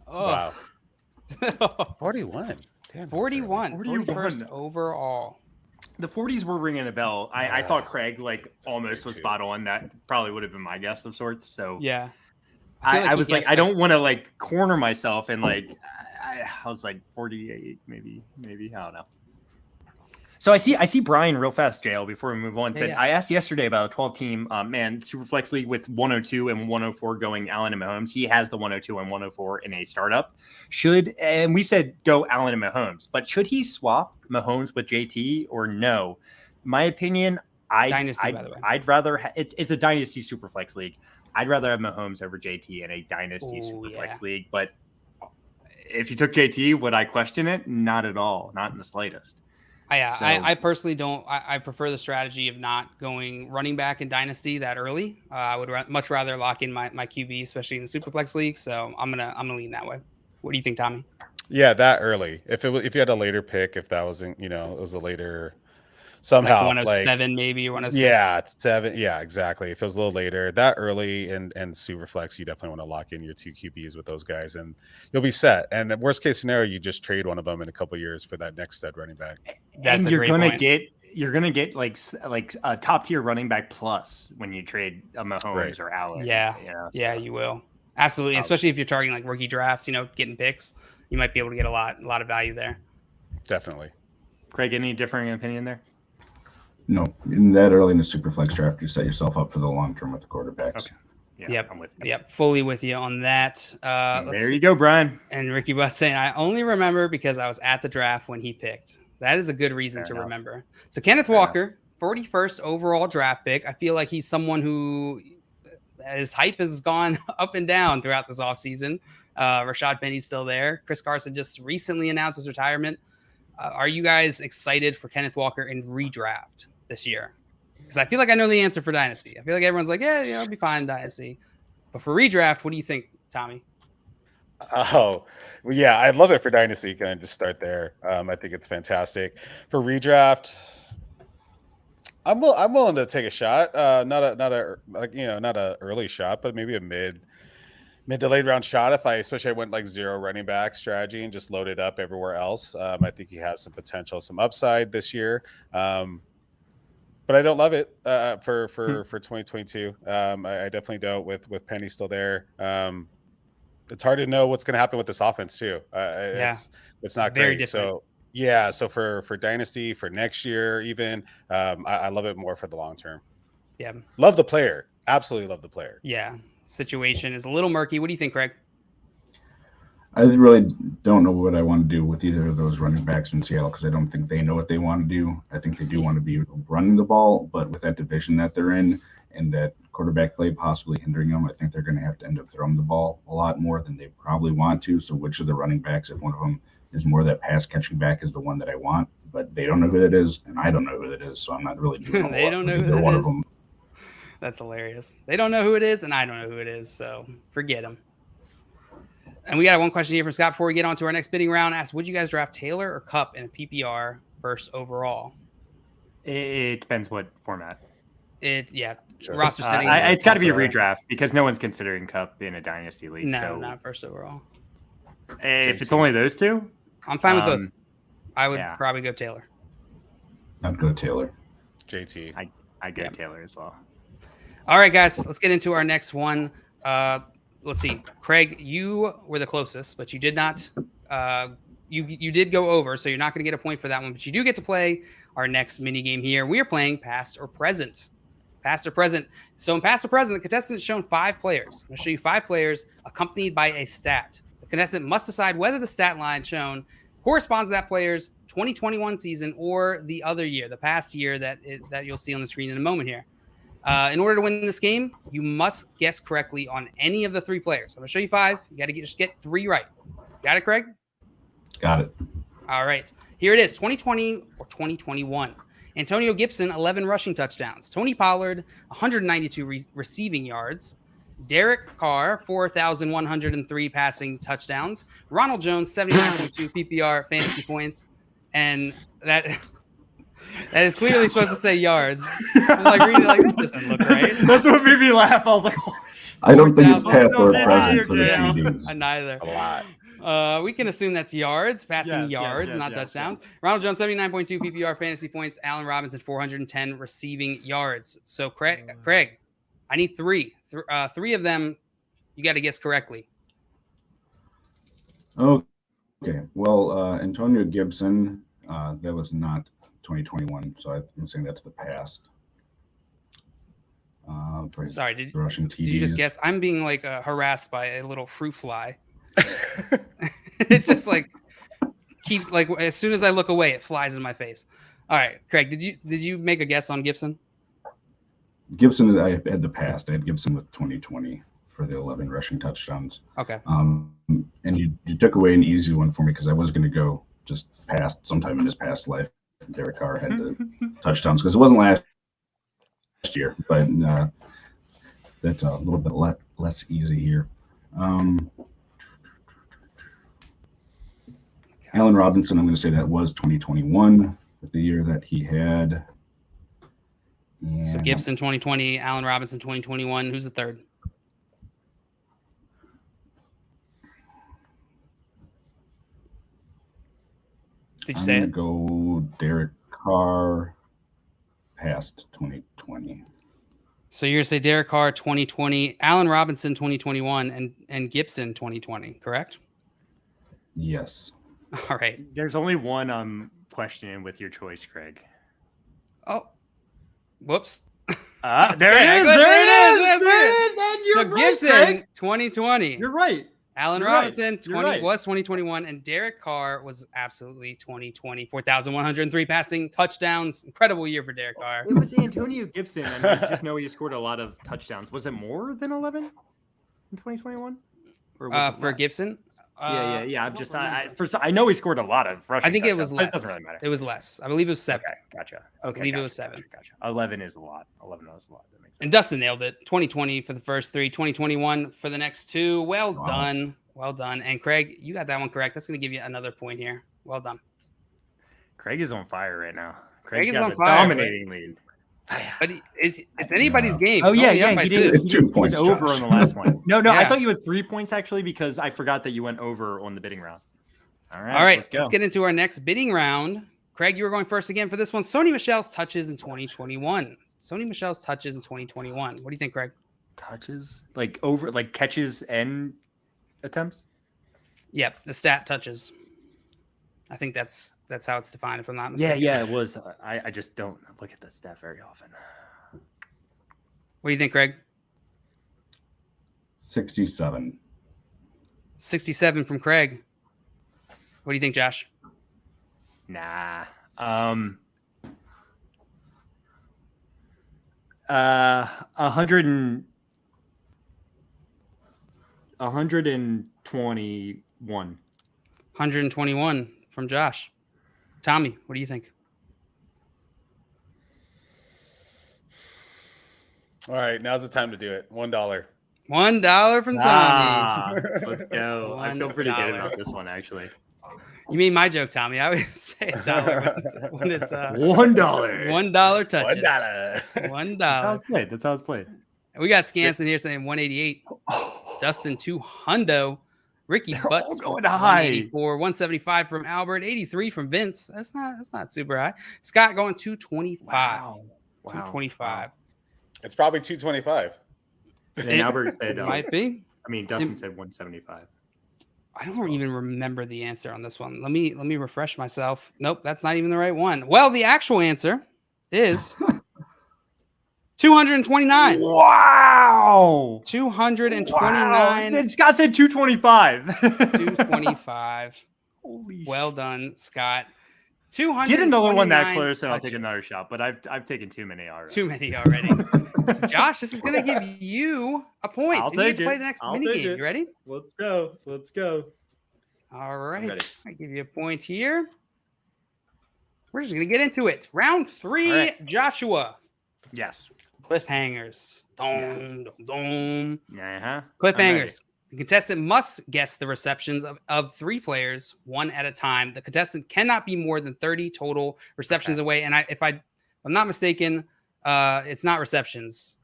Wow. 41. Damn, 41. 41st overall. The 40s were ringing a bell. I thought Craig almost was spot on. That probably would have been my guess of sorts. So yeah, I was like, I don't want to corner myself and I was like 48, maybe I don't know. So I see Brian real fast, JL, before we move on. Said I asked yesterday about a 12-team Superflex league with 102 and 104 going Allen and Mahomes. He has the 102 and 104 in a startup. And we said go Allen and Mahomes, but should he swap Mahomes with JT or no? My opinion, I'd rather it's a dynasty Superflex league. I'd rather have Mahomes over JT in a dynasty Superflex league. But if you took JT, would I question it? Not at all, not in the slightest. I personally don't. I prefer the strategy of not going running back in Dynasty that early. I would much rather lock in my QB, especially in the Superflex league. So I'm gonna lean that way. What do you think, Tommy? Yeah, that early. If you had a later pick, if that wasn't, it was a later somehow 107 maybe or 106. Yeah, 7. Yeah, exactly. If it was a little later, that early and Superflex, you definitely want to lock in your 2 QBs with those guys, and you'll be set. And the worst case scenario, you just trade one of them in a couple of years for that next stud running back. That's you're gonna get like a top tier running back plus when you trade a Mahomes or Allen. Yeah, you will absolutely, especially if you're targeting like rookie drafts. Getting picks, you might be able to get a lot of value there. Definitely. Craig, any differing opinion there? No, in that early in the Superflex draft, you set yourself up for the long term with the quarterbacks. Okay. Yeah, I'm with you. Yep, fully with you on that. There you go, Brian. And Ricky Bus saying, I only remember because I was at the draft when he picked. That is a good reason to remember. So Kenneth Walker, 41st overall draft pick. I feel like he's someone who his hype has gone up and down throughout this offseason. Rashad Penny's still there. Chris Carson just recently announced his retirement. Are you guys excited for Kenneth Walker in redraft this year? Because I feel like I know the answer for Dynasty. I feel like everyone's like, yeah, it'll be fine in Dynasty. But for redraft, what do you think, Tommy? Oh, well, yeah, I'd love it for Dynasty. Can I just start there? I think it's fantastic. For redraft, I'm willing to take a shot. Not a early shot, but maybe a mid to late round shot. Especially I went like 0 running back strategy and just loaded up everywhere else. I think he has some potential, some upside this year. But I don't love it for 2022. I definitely don't with Penny still there. It's hard to know what's going to happen with this offense too. It's not very great. Different. So for Dynasty, for next year, even I love it more for the long term. Yeah, love the player. Absolutely love the player. Yeah, situation is a little murky. What do you think, Craig? I really don't know what I want to do with either of those running backs in Seattle because I don't think they know what they want to do. I think they do want to be running the ball, but with that division that they're in and that quarterback play possibly hindering them, I think they're going to have to end up throwing the ball a lot more than they probably want to. So which of the running backs, if one of them is more that pass catching back, is the one that I want, but they don't know who it is, and I don't know who it is, so I'm not really doing They don't know who it is. That's hilarious. They don't know who it is, and I don't know who it is, so forget them. And we got one question here from Scott before we get on to our next bidding round. Asked, would you guys draft Taylor or Kupp in a PPR first overall? It depends what format. Roster settings. It's got to be a redraft because no one's considering Kupp in a dynasty league. No, not first overall. If it's only those two, I'm fine with both. I would probably go Taylor. I'd go Taylor. JT. I go Taylor as well. All right, guys, let's get into our next one. Let's see. Craig, you were the closest, but you did not. You did go over, so you're not going to get a point for that one. But you do get to play our next mini game here. We are playing past or present. Past or present. So in past or present, the contestant has shown 5 players. I'm going to show you 5 players accompanied by a stat. The contestant must decide whether the stat line shown corresponds to that player's 2021 season or the other year, the past year that you'll see on the screen in a moment here. In order to win this game, you must guess correctly on any of the 3 players. I'm going to show you 5. You got to just get 3 right. Got it, Craig? Got it. All right. Here it is, 2020 or 2021. Antonio Gibson, 11 rushing touchdowns. Tony Pollard, 192 receiving yards. Derek Carr, 4,103 passing touchdowns. Ronald Jones, 79.2 PPR fantasy points. And that That is clearly supposed to say yards. I'm like reading it like that doesn't look right. That's what made me laugh. I was like, I don't think it's 4,000. past or Yeah, present for the yeah. TDs. Neither. A lot. We can assume that's yards, passing Yes, yards, not touchdowns. Ronald Jones, 79.2 PPR fantasy points. Allen Robinson, 410 receiving yards. So, Craig, I need three. Three of them you got to guess correctly. Okay. Well, Antonio Gibson, that was not 2021, so I'm saying that's the past. Sorry, did rushing TDs. you just guess? I'm being like harassed by a little fruit fly. It just like keeps like as soon as I look away, it flies in my face. All right, Craig, did you make a guess on Gibson? Gibson, I had the past. I had Gibson with 2020 for the 11 rushing touchdowns. Okay. And you took away an easy one for me because I was going to go just past sometime in his past life. Derek Carr had the touchdowns because it wasn't last year, but that's a little bit less easy here. Allen Robinson, I'm going to say that was 2021, the year that he had. And So Gibson 2020, Allen Robinson 2021. Who's the third? Did you say it? Go Derek Carr past 2020. So you're going to say Derek Carr 2020, Allen Robinson 2021, and Gibson 2020, correct? Yes. All right. there's only one I'm questioning with your choice, Craig. Oh, whoops. There it is. There it is. And you're So right, Gibson Craig. 2020. You're right. Allen You're Robinson right. You're right. was 2021, and Derek Carr was absolutely 2020. 4,103 passing touchdowns. Incredible year for Derek Carr. It was Antonio Gibson, and I just know he scored a lot of touchdowns. Was it more than 11 in 2021? Or was it For less? Gibson? Yeah. I'm just I know he scored a lot of rushing. I think it was touchdowns, less. but it doesn't really matter. It was less. I believe it was 7. Okay, gotcha. Okay, I believe it was 7. Gotcha. 11 is a lot. 11 is a lot. That makes sense. And Dustin nailed it. 2020 for the first 3, 2021 for the next 2. Well done. Well done. And Craig, you got that one correct. That's going to give you another point here. Well done. Craig is on fire right now. Craig is got on the fire. Dominating lead. But it's anybody's game. Oh It's yeah, only up yeah. by He 2. did. It's 2 points, He was over Josh. on the last one. No, I Yeah. thought you had 3 points actually because I forgot that you went over on the bidding round. All right. All right, Let's go. let's get into our next bidding round. Craig, you were going first again for this one. Sony Michel's touches in 2021. Sony Michel's touches in 2021. What do you think, Craig? Touches like over like catches and attempts. Yep, the stat touches. I think that's how it's defined, if I'm not mistaken. Yeah, it was. I just don't look at that stat very often. What do you think, Craig? 67. 67 from Craig. What do you think, Josh? Nah. 121. 121 from Josh. Tommy, what do you think? All right, now's the time to do it. $1. $1 from Tommy. Let's go. I feel pretty good about this one, actually. You mean my joke, Tommy? I always say $1 when it's $1. $1 touches. $1. $1. That's how it's played. That's how it's played. We got Scanson here saying 188. Dustin 200. Ricky Butts going high. 184, 175 from Albert, 83 from Vince. That's not super high. Scott going 225. Wow. 225. It's probably 225. And then Albert said, Might be. I mean, Dustin said 175. I don't even remember the answer on this one. Let me refresh myself. Nope, that's not even the right one. Well, the actual answer is 229. Wow. 229. Wow. Scott said 225. 225. Holy Well done, Scott. 200. Get another one that close and I'll take another shot, but I've taken too many already. Too many already. So Josh, this is going to give you a point. I'll And you get take to play it. the next I'll mini take game. it. You ready? Let's go. Let's go. All right. ready. I give you a point here. We're just going to get into it. Round 3, All right. Joshua. Yes. Cliffhangers. Dome, dome, dome. Uh-huh. Cliffhangers. The contestant must guess the receptions of 3 players, one at a time. The contestant cannot be more than 30 total receptions away. And if I'm not mistaken, it's not receptions.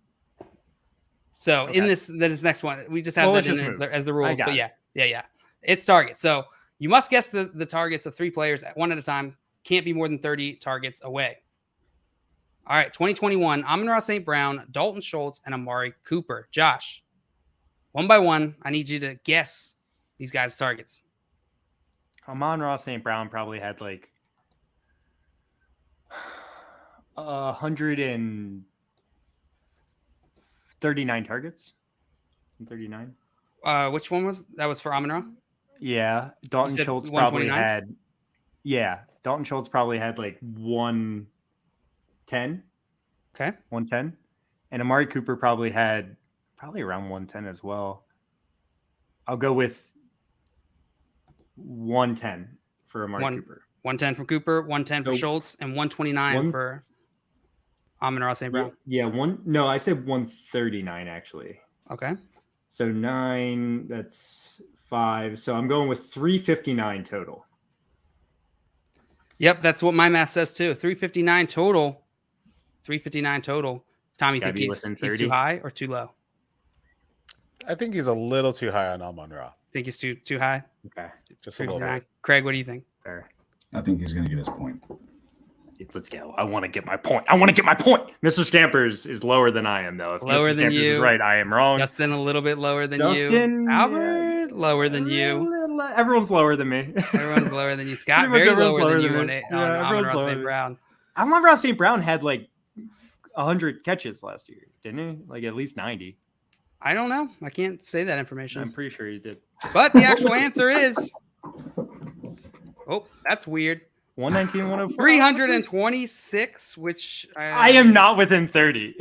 So in this next one, we just have that in as the rules. But yeah. It's targets. So you must guess the targets of 3 players one at a time. Can't be more than 30 targets away. All right, 2021, Amon-Ra St. Brown, Dalton Schultz, and Amari Cooper. Josh, one by one, I need you to guess these guys' targets. Amon-Ra St. Brown probably had like 139 targets. 39. Which one was that? Was for Amon-Ra? Yeah, Dalton Schultz probably had. Yeah, Dalton Schultz probably had like 110. Okay, 110, and Amari Cooper probably had around 110 as well. I'll go with 110 for Amari Cooper. 110 for Cooper, 110 for Schultz, and 129 for Amon-Ra St. Brown. Yeah, No, I said 139 actually. Okay. So 9. That's 5. So I'm going with 359 total. Yep, that's what my math says too. 359 total. 359 total. Tom, you think he's too high or too low? I think he's a little too high on Amon-Ra. Think he's too high? Okay. Just a little bit. Craig, what do you think? Fair. I think he's going to get his point. Let's go. I want to get my point. Mr. Scampers is lower than I am, though. If lower Mr. than Scampers you. Is right, I am wrong. Justin, a little bit lower than you. Albert, lower than you. Everyone's lower than me. Everyone's lower than you. Scott, very lower than you on Amon-Ra St. Brown. Amon-Ra St. Brown had like 100 catches last year, didn't he? Like at least 90. I don't know. I can't say that information. I'm pretty sure he did. But the actual answer is... Oh, that's weird. 119, 104. 326, which... I am not within 30.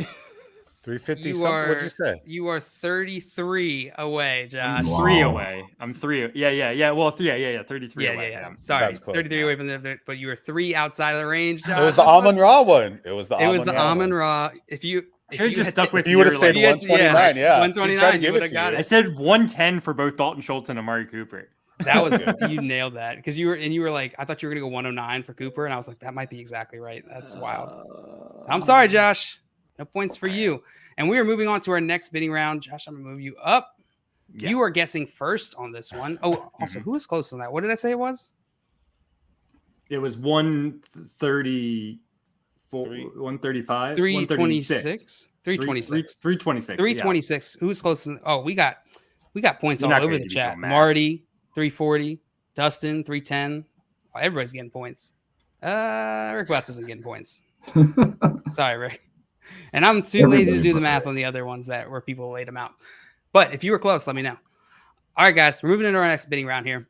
350 something. What'd you say? You are 33 away, Josh. I'm 3 away. I'm 3. Yeah. Well, 33 away. Yeah. Sorry, 33 away from but you were 3 outside of the range, Josh. It was the Amon-Ra one. It was the Amon-Ra. If you should just stuck with you would have said 129, yeah. 129, you would have got it. I said 110 for both Dalton Schultz and Amari Cooper. That was you nailed that because you were like, I thought you were gonna go 109 for Cooper, and I was like, that might be exactly right. That's wild. I'm sorry, Josh. No points for you. And we are moving on to our next bidding round. Josh, I'm gonna move you up. Yeah. You are guessing first on this one. Oh, also, who was close on that? What did I say it was? It was 134, 135, 326, 326, 326. Who's close? Oh, we got points all over the chat. Marty, 340. Dustin, 310. Oh, everybody's getting points. Rick Butts isn't getting points. Sorry, Rick. And I'm too lazy to do the math on the other ones where people laid them out. But if you were close, let me know. All right, guys, we're moving into our next bidding round here.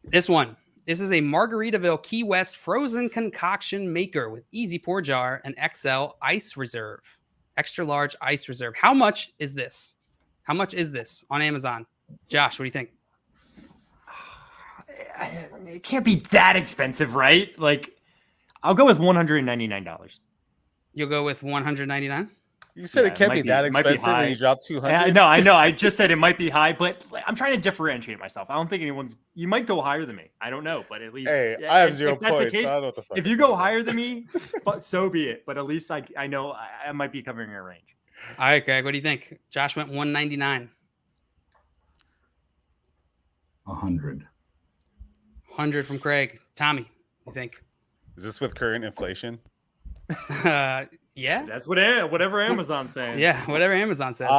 This is a Margaritaville Key West frozen concoction maker with easy pour jar and XL ice reserve, extra large ice reserve. How much is this? How much is this on Amazon? Josh, what do you think? It can't be that expensive, right? Like, I'll go with $199. You'll go with $199? You said it can't be that expensive and you dropped $200. I know. I just said it might be high, but I'm trying to differentiate myself. I don't think you might go higher than me. I don't know, but at least I have 0 points. Case, so I don't know what the fuck if you go higher than me, but so be it. But at least I know I might be covering a range. All right, Greg, what do you think? Josh went 199. 100. 100 from Craig. Tommy, what do you think? Is this with current inflation? Yeah. That's whatever Amazon's saying. Yeah, whatever Amazon says.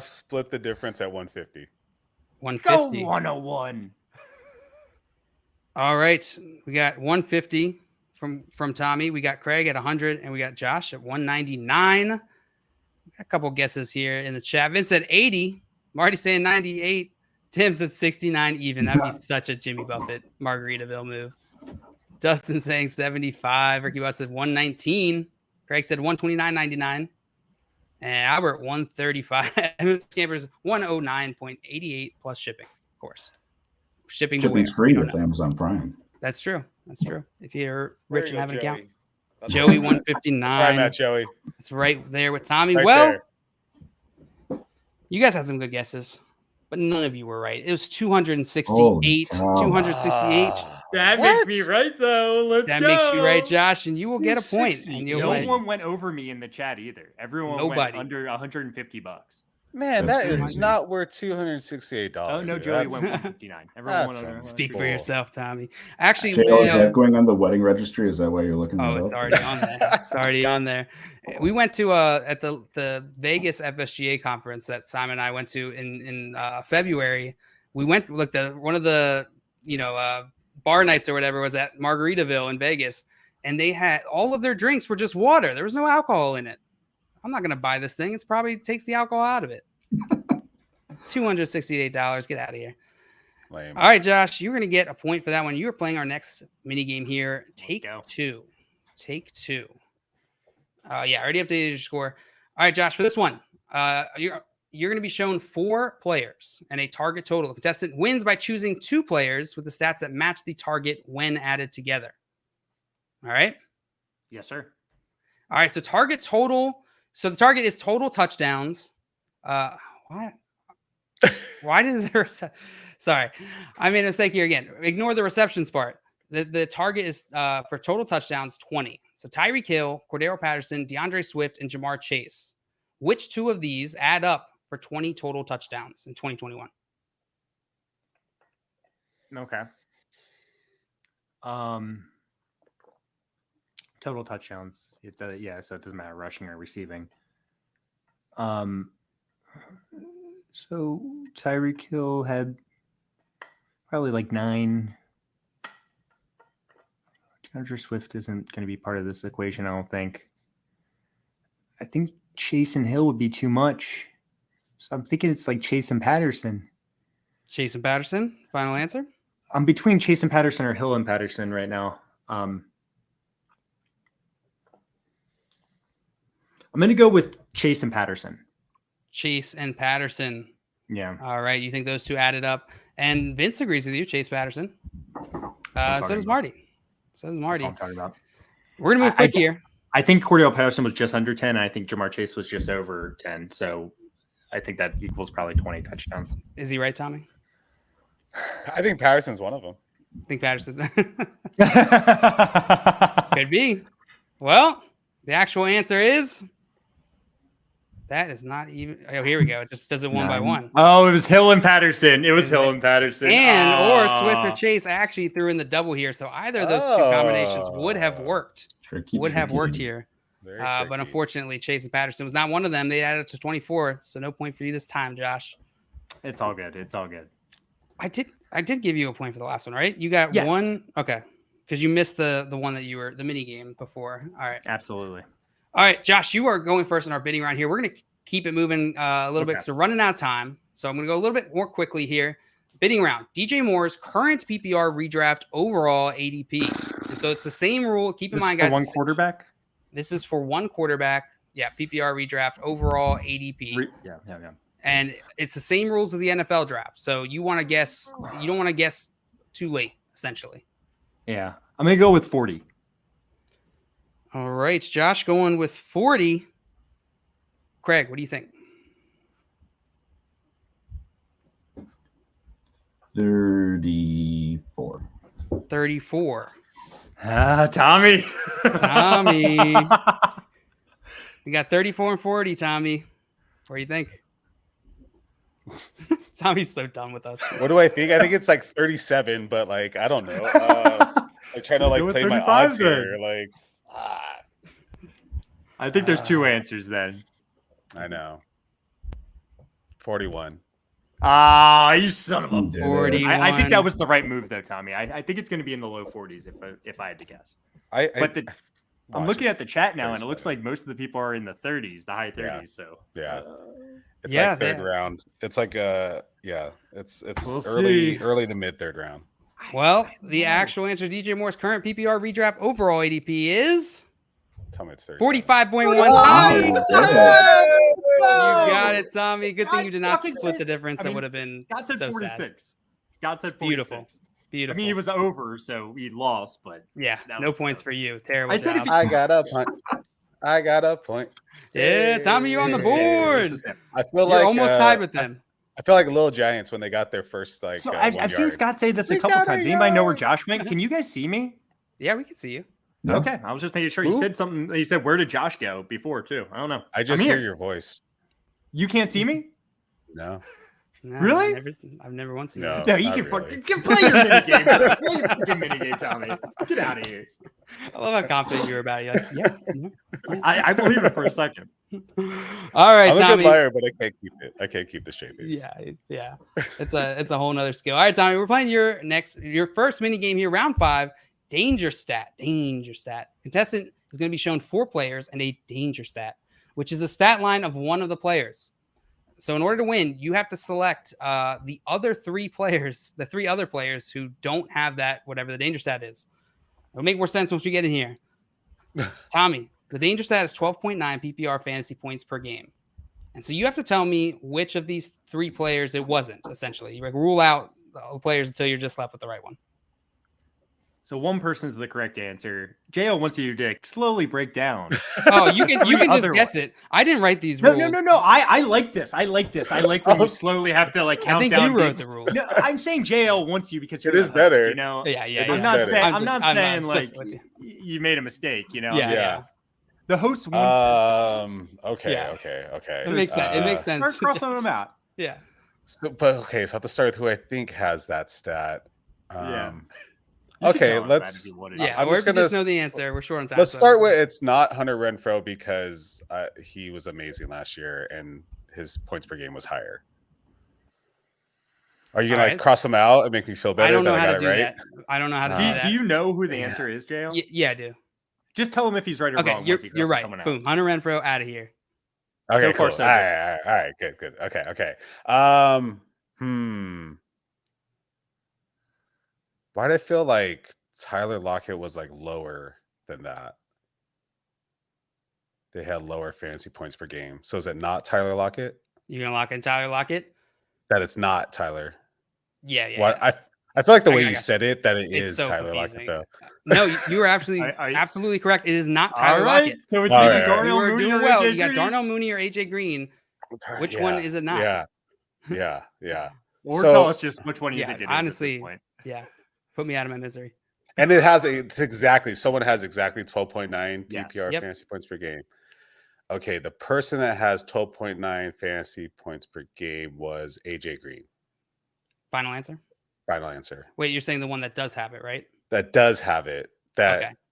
Split the difference at 150. 150. Go 101. All right. We got 150 from Tommy. We got Craig at 100, and we got Josh at 199. A couple guesses here in the chat. Vince said 80. Marty saying 98. Tim said 69 even. That'd be such a Jimmy Buffett Margaritaville move. Dustin saying 75. Ricky Watts said 119. Craig said 129.99. And Albert 135. Campers 109.88 plus shipping, of course. Shipping's free with Amazon Prime. That's true. If you're rich and have an account. Joey 159. That's where I'm at, Joey. It's right there with Tommy. Right well, there. You guys had some good guesses. but none of you were right. It was 268. 268. That makes me right, though. Let's that go. makes you right, Josh, and you will get a point. And no one went over me in the chat either. Everyone went under $150. Man, that is not worth $268. Oh no, Joey went 159. Everyone went under. Speak for yourself, Tommy. Actually, is that going on the wedding registry? Is that why you're looking? Oh, it's already on there. It's already on there. We went to at the Vegas FSGA conference that Simon and I went to in February. We went like one of the bar nights or whatever was at Margaritaville in Vegas, and they had all of their drinks were just water. There was no alcohol in it. I'm not gonna buy this thing. It's probably takes the alcohol out of it. $268. Get out of here. Lame. All right, Josh, you're gonna get a point for that one. You are playing our next mini game here. Take two. Yeah, I already updated your score. All right, Josh, for this one, you're going to be shown 4 players and a target total. The contestant wins by choosing 2 players with the stats that match the target when added together. All right? Yes, sir. All right, so target total. So the target is total touchdowns. Why does there... Sorry, I made a mistake here again. Ignore the receptions part. The target is for total touchdowns 20. So Tyreek Hill, Cordero Patterson, DeAndre Swift, and Jamar Chase. Which 2 of these add up for 20 total touchdowns in 2021? Okay. Total touchdowns. So it doesn't matter rushing or receiving. So Tyreek Hill had probably like 9. DeAndre Swift isn't going to be part of this equation, I don't think. I think Chase and Hill would be too much. So I'm thinking it's like Chase and Patterson. Chase and Patterson, final answer? I'm between Chase and Patterson or Hill and Patterson right now. I'm going to go with Chase and Patterson. Chase and Patterson. Yeah. All right. You think those 2 added up? And Vince agrees with you, Chase Patterson. So does Marty. That's what I'm talking about. We're going to move quick here. I think Cordell Patterson was just under 10. And I think Jamar Chase was just over 10. So I think that equals probably 20 touchdowns. Is he right, Tommy? I think Patterson's one of them. I think Patterson's. Could be. Well, the actual answer is... That is not even... Oh, here we go. It just does it one by one. Oh, it was Hill and Patterson. It was Hill and Patterson. Or Swift or Chase actually threw in the double here. So either of those 2 combinations would have worked. Would have worked here. But unfortunately, Chase and Patterson was not one of them. They added it to 24. So no point for you this time, Josh. It's all good. It's all good. I did give you a point for the last one, right? You got one. Okay. Because you missed the one that you were... The mini game before. All right. Absolutely. All right, Josh, you are going first in our bidding round here. We're going to keep it moving a little bit because we're running out of time. So I'm going to go a little bit more quickly here. Bidding round. DJ Moore's current PPR redraft overall ADP. And so it's the same rule. Keep in mind, guys. For one quarterback? This is for one quarterback. Yeah, PPR redraft overall ADP. Yeah. And it's the same rules as the NFL draft. So you want to guess. You don't want to guess too late, essentially. Yeah. I'm going to go with 40. All right, Josh going with 40. Craig, what do you think? 34. 34. Tommy. You got 34 and 40, Tommy. What do you think? Tommy's so done with us. What do I think? I think it's like 37, but like I don't know. I'm trying to like play my odds here. Like I think there's 2 answers then. I know. 41. You son of a 41. I think that was the right move though, Tommy. I think it's going to be in the low 40s if I had to guess. I'm looking at the chat now, and it looks like most of the people are in the 30s, the high 30s. Yeah. So it's like third round. It's like it's early to mid third round. Well, the actual answer, DJ Moore's current PPR redraft overall ADP is Tell me it's 45.1. Tommy. You got it, Tommy. Good thing you did not split the difference. That would have been God said so 46. sad. God said Beautiful. 46. I mean, he was over, so he lost, but yeah, no points for you. Terrible. I said job. I got a point. Yeah, Tommy, you on the board. I feel You're like almost tied with them. I feel like Little Giants when they got their first like. So I've seen Scott say this a couple times. Anybody know where Josh went? Can you guys see me? Yeah, we can see you. No. Okay, I was just making sure. You said something. You said, "Where did Josh go?" before too. I don't know. I just hear your voice. You can't see me? No. No, Really? I've never once seen No. you. No, you can really. play your minigame. Play your fucking minigame, Tommy. Get out of here. I love how confident you were about it. You're like, yeah. I believe it for a second. All right, I'm a Tommy. good liar, but I can't keep it. I can't keep the straight face. Yeah. It's a whole nother skill. All right, Tommy, we're playing your first mini game here, round 5, danger stat. Contestant is going to be shown 4 players and a danger stat, which is the stat line of one of the players. So in order to win, you have to select the other 3 players, the 3 other players who don't have that, whatever the danger stat is. It'll make more sense once we get in here. Tommy, the danger stat is 12.9 PPR fantasy points per game. And so you have to tell me which of these 3 players it wasn't, essentially. You rule out the players until you're just left with the right one. So one person's the correct answer. Jo wants you to slowly break down. Oh, you can just guess it. I didn't write these rules. No. I like this. I like when you slowly have to like count down. I think you wrote the rules. No, I'm saying JL wants you because you're it is better. Host, you know? Yeah. I'm not saying like you made a mistake, you know? Yeah. The host wants Okay. It makes sense. It makes sense. Start crossing them out. Yeah. So I have to start with who I think has that stat. Yeah. Okay, let's. Yeah, I'm just know the answer. We're short on time. Let's start with it's not Hunter Renfrow because he was amazing last year and his points per game was higher. Are you gonna cross them out and make me feel better? I don't know how to do that. I don't know how to do that. Do you know who the answer is, JL? Yeah, I do. Just tell him if he's right or wrong. You're right. Boom, Hunter Renfrow out of here. Okay, cool. All right, good. Okay. Why do I feel like Tyler Lockett was like lower than that? They had lower fantasy points per game. So is it not Tyler Lockett? You're gonna lock in Tyler Lockett? That it's not Tyler. Yeah. I feel like the way you said it, that it is so Tyler confusing. Lockett though. No, you were absolutely correct. It is not Tyler Lockett. So it's either Darnell Mooney doing or well. AJ You got Green. Darnell Mooney or AJ Green. Which one is it not? Yeah. Or tell us just which one you think it is. Honestly, at this point. Yeah. Put me out of my misery. And someone has exactly 12.9 PPR fantasy points per game. Okay, the person that has 12.9 fantasy points per game was AJ Green. Final answer? Final answer. Wait, you're saying the one that does have it, right? That does have it.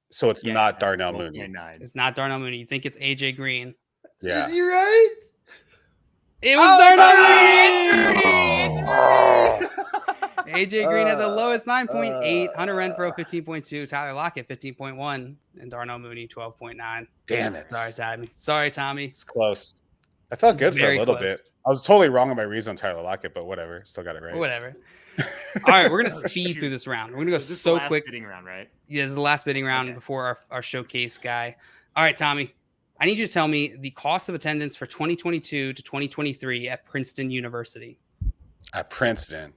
So it's not Darnell Mooney. It's not Darnell Mooney. You think it's AJ Green. Yeah. Is he right? It was Darnell Mooney! AJ Green had the lowest 9.8, Hunter Renfrow 15.2, Tyler Lockett 15.1, and Darnell Mooney 12.9. Damn it. Sorry, Tommy. It's close. I felt good for a little bit. I was totally wrong on my reason on Tyler Lockett, but whatever. Still got it right. Whatever. All right, we're going to speed through this round. We're going to go so quick. Bidding round, right? Yeah, this is the last bidding round before our showcase guy. All right, Tommy. I need you to tell me the cost of attendance for 2022 to 2023 at Princeton University. At Princeton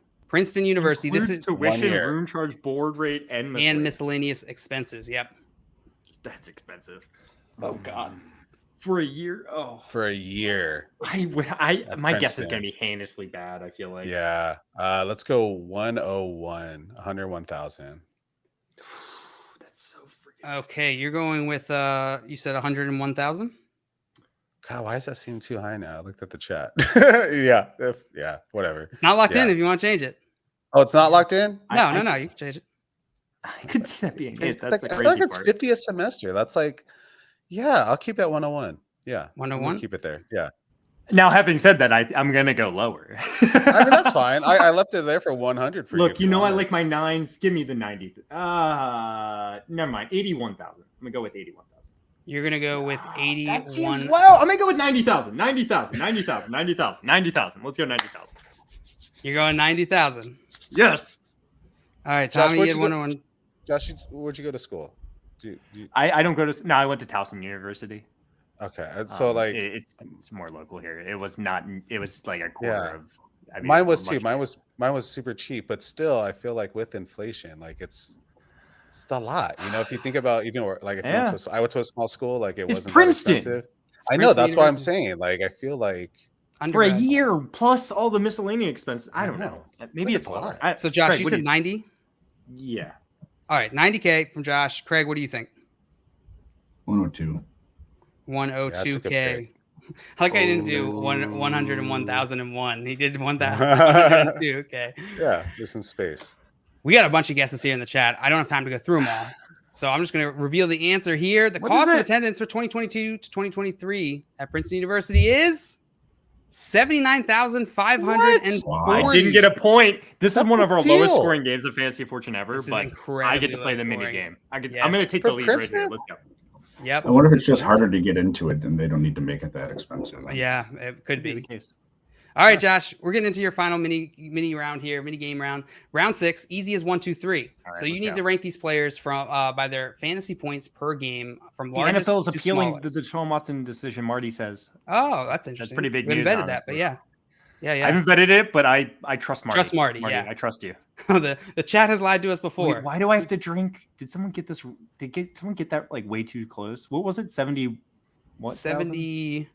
University. Includes this is tuition, room charge, board rate, and miscellaneous expenses. Yep. That's expensive. Oh God. For a year. For a year. My guess is going to be heinously bad. I feel like. Yeah. Let's go 101,000. That's so freaking. Okay, you're going with you said 101,000. God, why does that seem too high now? I looked at the chat. Yeah, whatever. It's not locked in if you want to change it. Oh, it's not locked in? No, you can change it. I could see that being it. That's the I crazy feel like it's part. 50 a semester. That's like, yeah, I'll keep it at 101. Yeah. 101? Keep it there. Yeah. Now, having said that, I'm going to go lower. I mean, that's fine. I left it there for 100 for you. Look, I like my 9s. Give me the 90. Never mind. 81,000. I'm going to go with 81,000. You're going to go with 81. That seems low. I'm going to go with 90,000. 90,000. 90,000. 90,000. 90,000. Let's go 90,000. You're going 90,000. Yes. All right, Tommy, you had 101. Josh, where'd you go to school? I don't go to. No, I went to Towson University. Okay, so it's more local here. It was not. It was like a quarter of. I mean, mine was too. Mine was super cheap, but still, I feel like with inflation, like it's a lot. You know, if you think about even like if I went to a small school, like it wasn't Princeton. that expensive. I know that's why I'm saying. Like I feel like for a year plus all the miscellaneous expenses. I don't know. Maybe it's a lot. So Josh, Craig, you said 90. Yeah. All right, 90K from Josh. Craig, what do you think? 102. 102K. Like I didn't do 101,001. He did 1,102. Okay. Yeah, there's some space. We got a bunch of guesses here in the chat. I don't have time to go through them all. So I'm just going to reveal the answer here. The cost of attendance for 2022 to 2023 at Princeton University is $79,540. I didn't get a point. This is one of our lowest scoring games of Fantasy Fortune ever, but I get to play the mini game. I'm going to take the lead right here. Let's go. Yep. I wonder if it's just harder to get into it and they don't need to make it that expensive. Yeah, it could be the case. All right, Josh, we're getting into your final mini round here, mini game round. Round 6, easy as 1, 2, 3. Right, so you need to rank these players from by their fantasy points per game from largest to smallest. The NFL is appealing the Deshaun Watson decision, Marty says. Oh, that's interesting. That's pretty big news. We vetted that, but yeah. I haven't vetted it, but I trust Marty. Trust Marty, yeah. I trust you. the chat has lied to us before. Wait, why do I have to drink? Did someone get this? Did someone get that like way too close? What was it? 70? What? 70.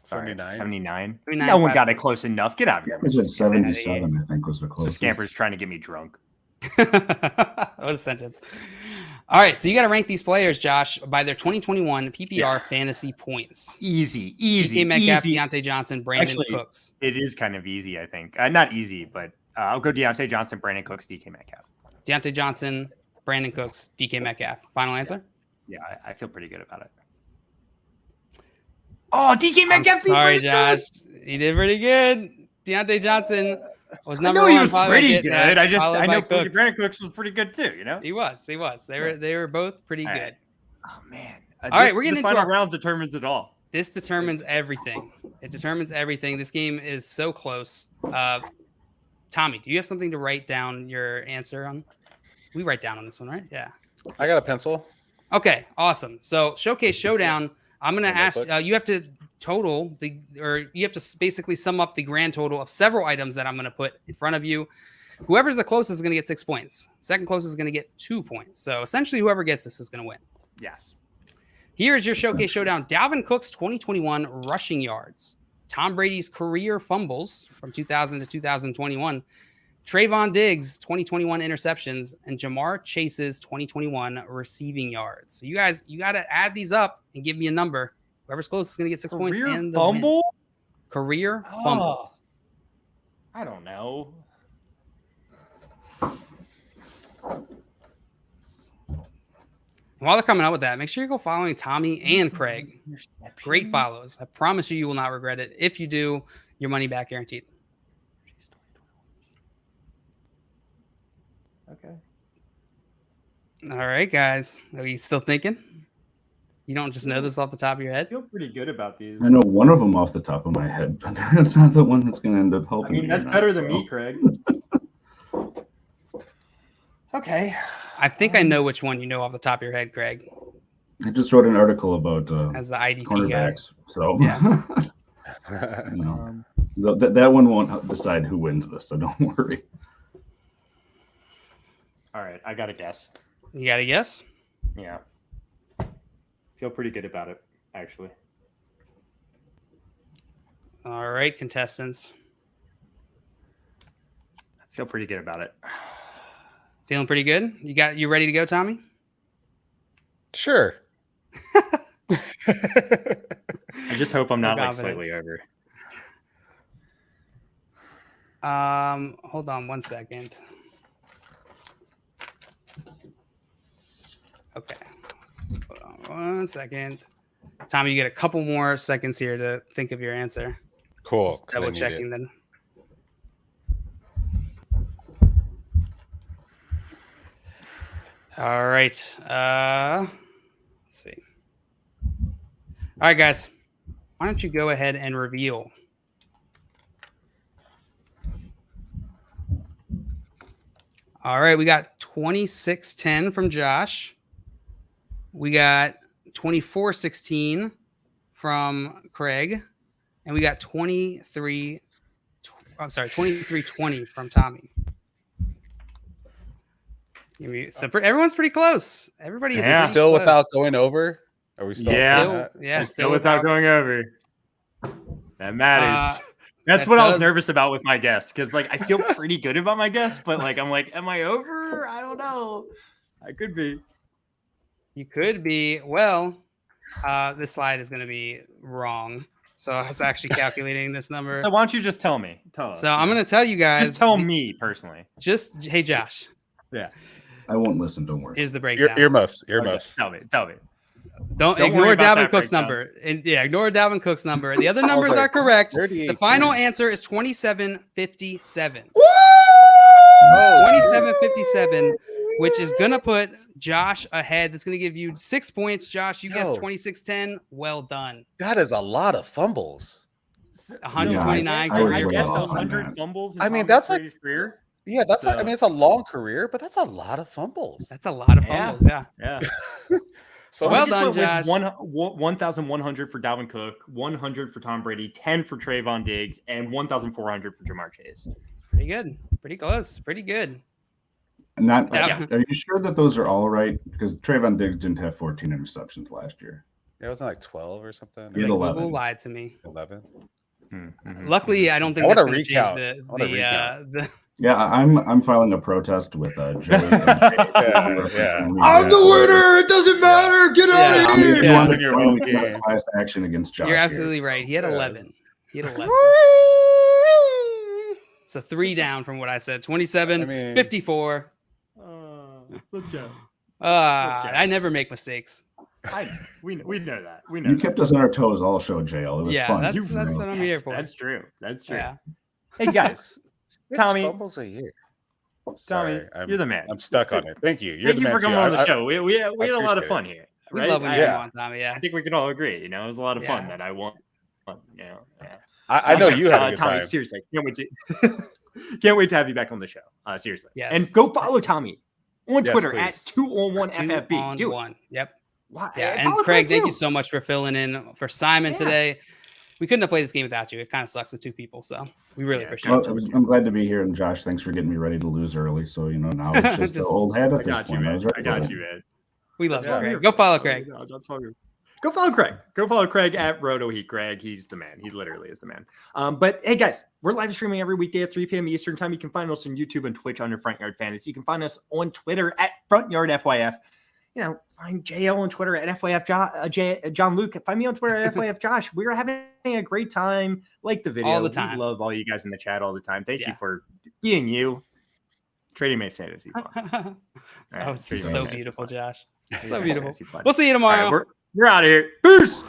79. 79. No one got it close enough. Get out of here. It was 77, I think, was the closest. Scamper's trying to get me drunk. What a sentence. All right, so you got to rank these players, Josh, by their 2021 PPR fantasy points. Easy. DK Metcalf, Deontay Johnson, Brandon Cooks. It is kind of easy, I think. Not easy, but I'll go Deontay Johnson, Brandon Cooks, DK Metcalf. Deontay Johnson, Brandon Cooks, DK Metcalf. Final answer? Yeah, I feel pretty good about it. Oh, DK Metcalf. Sorry, Josh. He did pretty good. Deontay Johnson was number one. He was pretty good. I know Brandon Cooks was pretty good too. You know, he was. They were both pretty good. Oh man! All right, we're getting into final round. Determines it all. This determines everything. It determines everything. This game is so close. Tommy, do you have something to write down your answer on? We write down on this one, right? Yeah. I got a pencil. Okay, awesome. So Showcase Showdown. I'm going to ask you have to you have to basically sum up the grand total of several items that I'm going to put in front of you. Whoever's the closest is going to get 6 points. Second closest is going to get 2 points. So essentially, whoever gets this is going to win. Yes. Here's your Showcase Showdown. Dalvin Cook's 2021 rushing yards. Tom Brady's career fumbles from 2000 to 2021. Trayvon Diggs' 2021 interceptions, and Jamar Chase's 2021 receiving yards. So you guys, you got to add these up and give me a number. Whoever's closest is going to get 6 points. And fumble? Career fumbles. I don't know. While they're coming up with that, make sure you go following Tommy and Craig. Great follows. I promise you will not regret it. If you do, your money back guaranteed. Okay. All right, guys. Are you still thinking? You don't just know this off the top of your head? I feel pretty good about these. I know one of them off the top of my head, but that's not the one that's going to end up helping. I mean, that's better than me, Craig. Okay. I think I know which one you know off the top of your head, Craig. I just wrote an article about as the IDP cornerbacks, guy. So yeah. That one won't decide who wins this, so don't worry. All right, I got a guess. You got a guess? Yeah. Feel pretty good about it, actually. All right, contestants. Feel pretty good about it. Feeling pretty good? You ready to go, Tommy? Sure. I just hope I'm not like slightly over. Hold on 1 second. Okay. Hold on 1 second. Tommy, you get a couple more seconds here to think of your answer. Cool. Just double checking then. All right. Let's see. All right, guys. Why don't you go ahead and reveal? All right, we got 26-10 from Josh. We got 24-16 from Craig. And we got 23-20 from Tommy. So everyone's pretty close. Everybody is still close. without going over. Are we still? Still without going over. That matters. That's what I was nervous about with my guess, because like I feel pretty good about my guess, but like I'm like, am I over? I don't know. I could be. You could be. Well, this slide is going to be wrong. So I was actually calculating this number. So why don't you just tell me? Tell us. So I'm going to tell you guys. Just tell me personally. Hey, Josh. Yeah. I won't listen. Don't worry. Here's the breakdown. Earmuffs. Okay, tell me. Don't ignore Dalvin Cook's number. And ignore Dalvin Cook's number. The other numbers are correct. The final answer is 2757. 2757, which is gonna put Josh ahead. That's gonna give you 6 points. Josh, you guessed 2610. Well done. That is a lot of fumbles. 129. I guessed 100 fumbles. I mean, that's like career. Yeah, that's. I mean, it's a long career, but that's a lot of fumbles. That's a lot of fumbles. Yeah. So well done, Josh. 1,100 for Dalvin Cook, 100 for Tom Brady, 10 for Trayvon Diggs, and 1,400 for Jamar Chase. Pretty good. Pretty close. Pretty good. Are you sure that those are all right? Because Trayvon Diggs didn't have 14 interceptions last year. Yeah, wasn't like 12 or something. He had 11. Google lied to me. 11. Luckily, I don't think that's going to change the Yeah, I'm filing a protest with Joey. Yeah. I'm the winner. It doesn't matter. Get out of here. Class action against Josh. You're absolutely right. He had 11. So 3 down from what I said. 27, 54. Let's go. I never make mistakes. We know that. We know. You kept us on our toes all show, JL. It was fun. That's what I'm here for. That's true. Yeah. Hey guys, Tommy. Fumbles a year. Tommy, you're the man. I'm stuck on it. Thank you. Thank you for coming on the show. We had a lot of fun here. Right? We love when you come on, Tommy. Yeah. I think we can all agree. It was a lot of fun that I won. I know you had a good Tommy, time. seriously, can't wait to have you back on the show. Seriously. Yes. And go follow Tommy on Twitter at please. 2on1FFB. Do it. Yep. Wow. Yeah. And Craig, thank you so much for filling in for Simon today. We couldn't have played this game without you. It kind of sucks with 2 people, so we really appreciate it. I'm glad to be here, and Josh, thanks for getting me ready to lose early. So now it's just an old head at this point. I got you, man. We love you, Craig. Go follow Craig. Go follow Craig. Go follow Craig at RotoHeat Craig. He's the man. He literally is the man. But hey, guys, we're live streaming every weekday at 3 p.m. Eastern time. You can find us on YouTube and Twitch under Front Yard Fantasy. You can find us on Twitter at Front Yard FYF. Find JL on Twitter at FYF John Luke. Find me on Twitter at FYF Josh. We're having a great time. Like the video. All the time. We love all you guys in the chat all the time. Thank you for being you. Trading Mates Fantasy fun. That was so beautiful, Josh. So Yeah, beautiful. We'll see you tomorrow. We're out of here. Peace.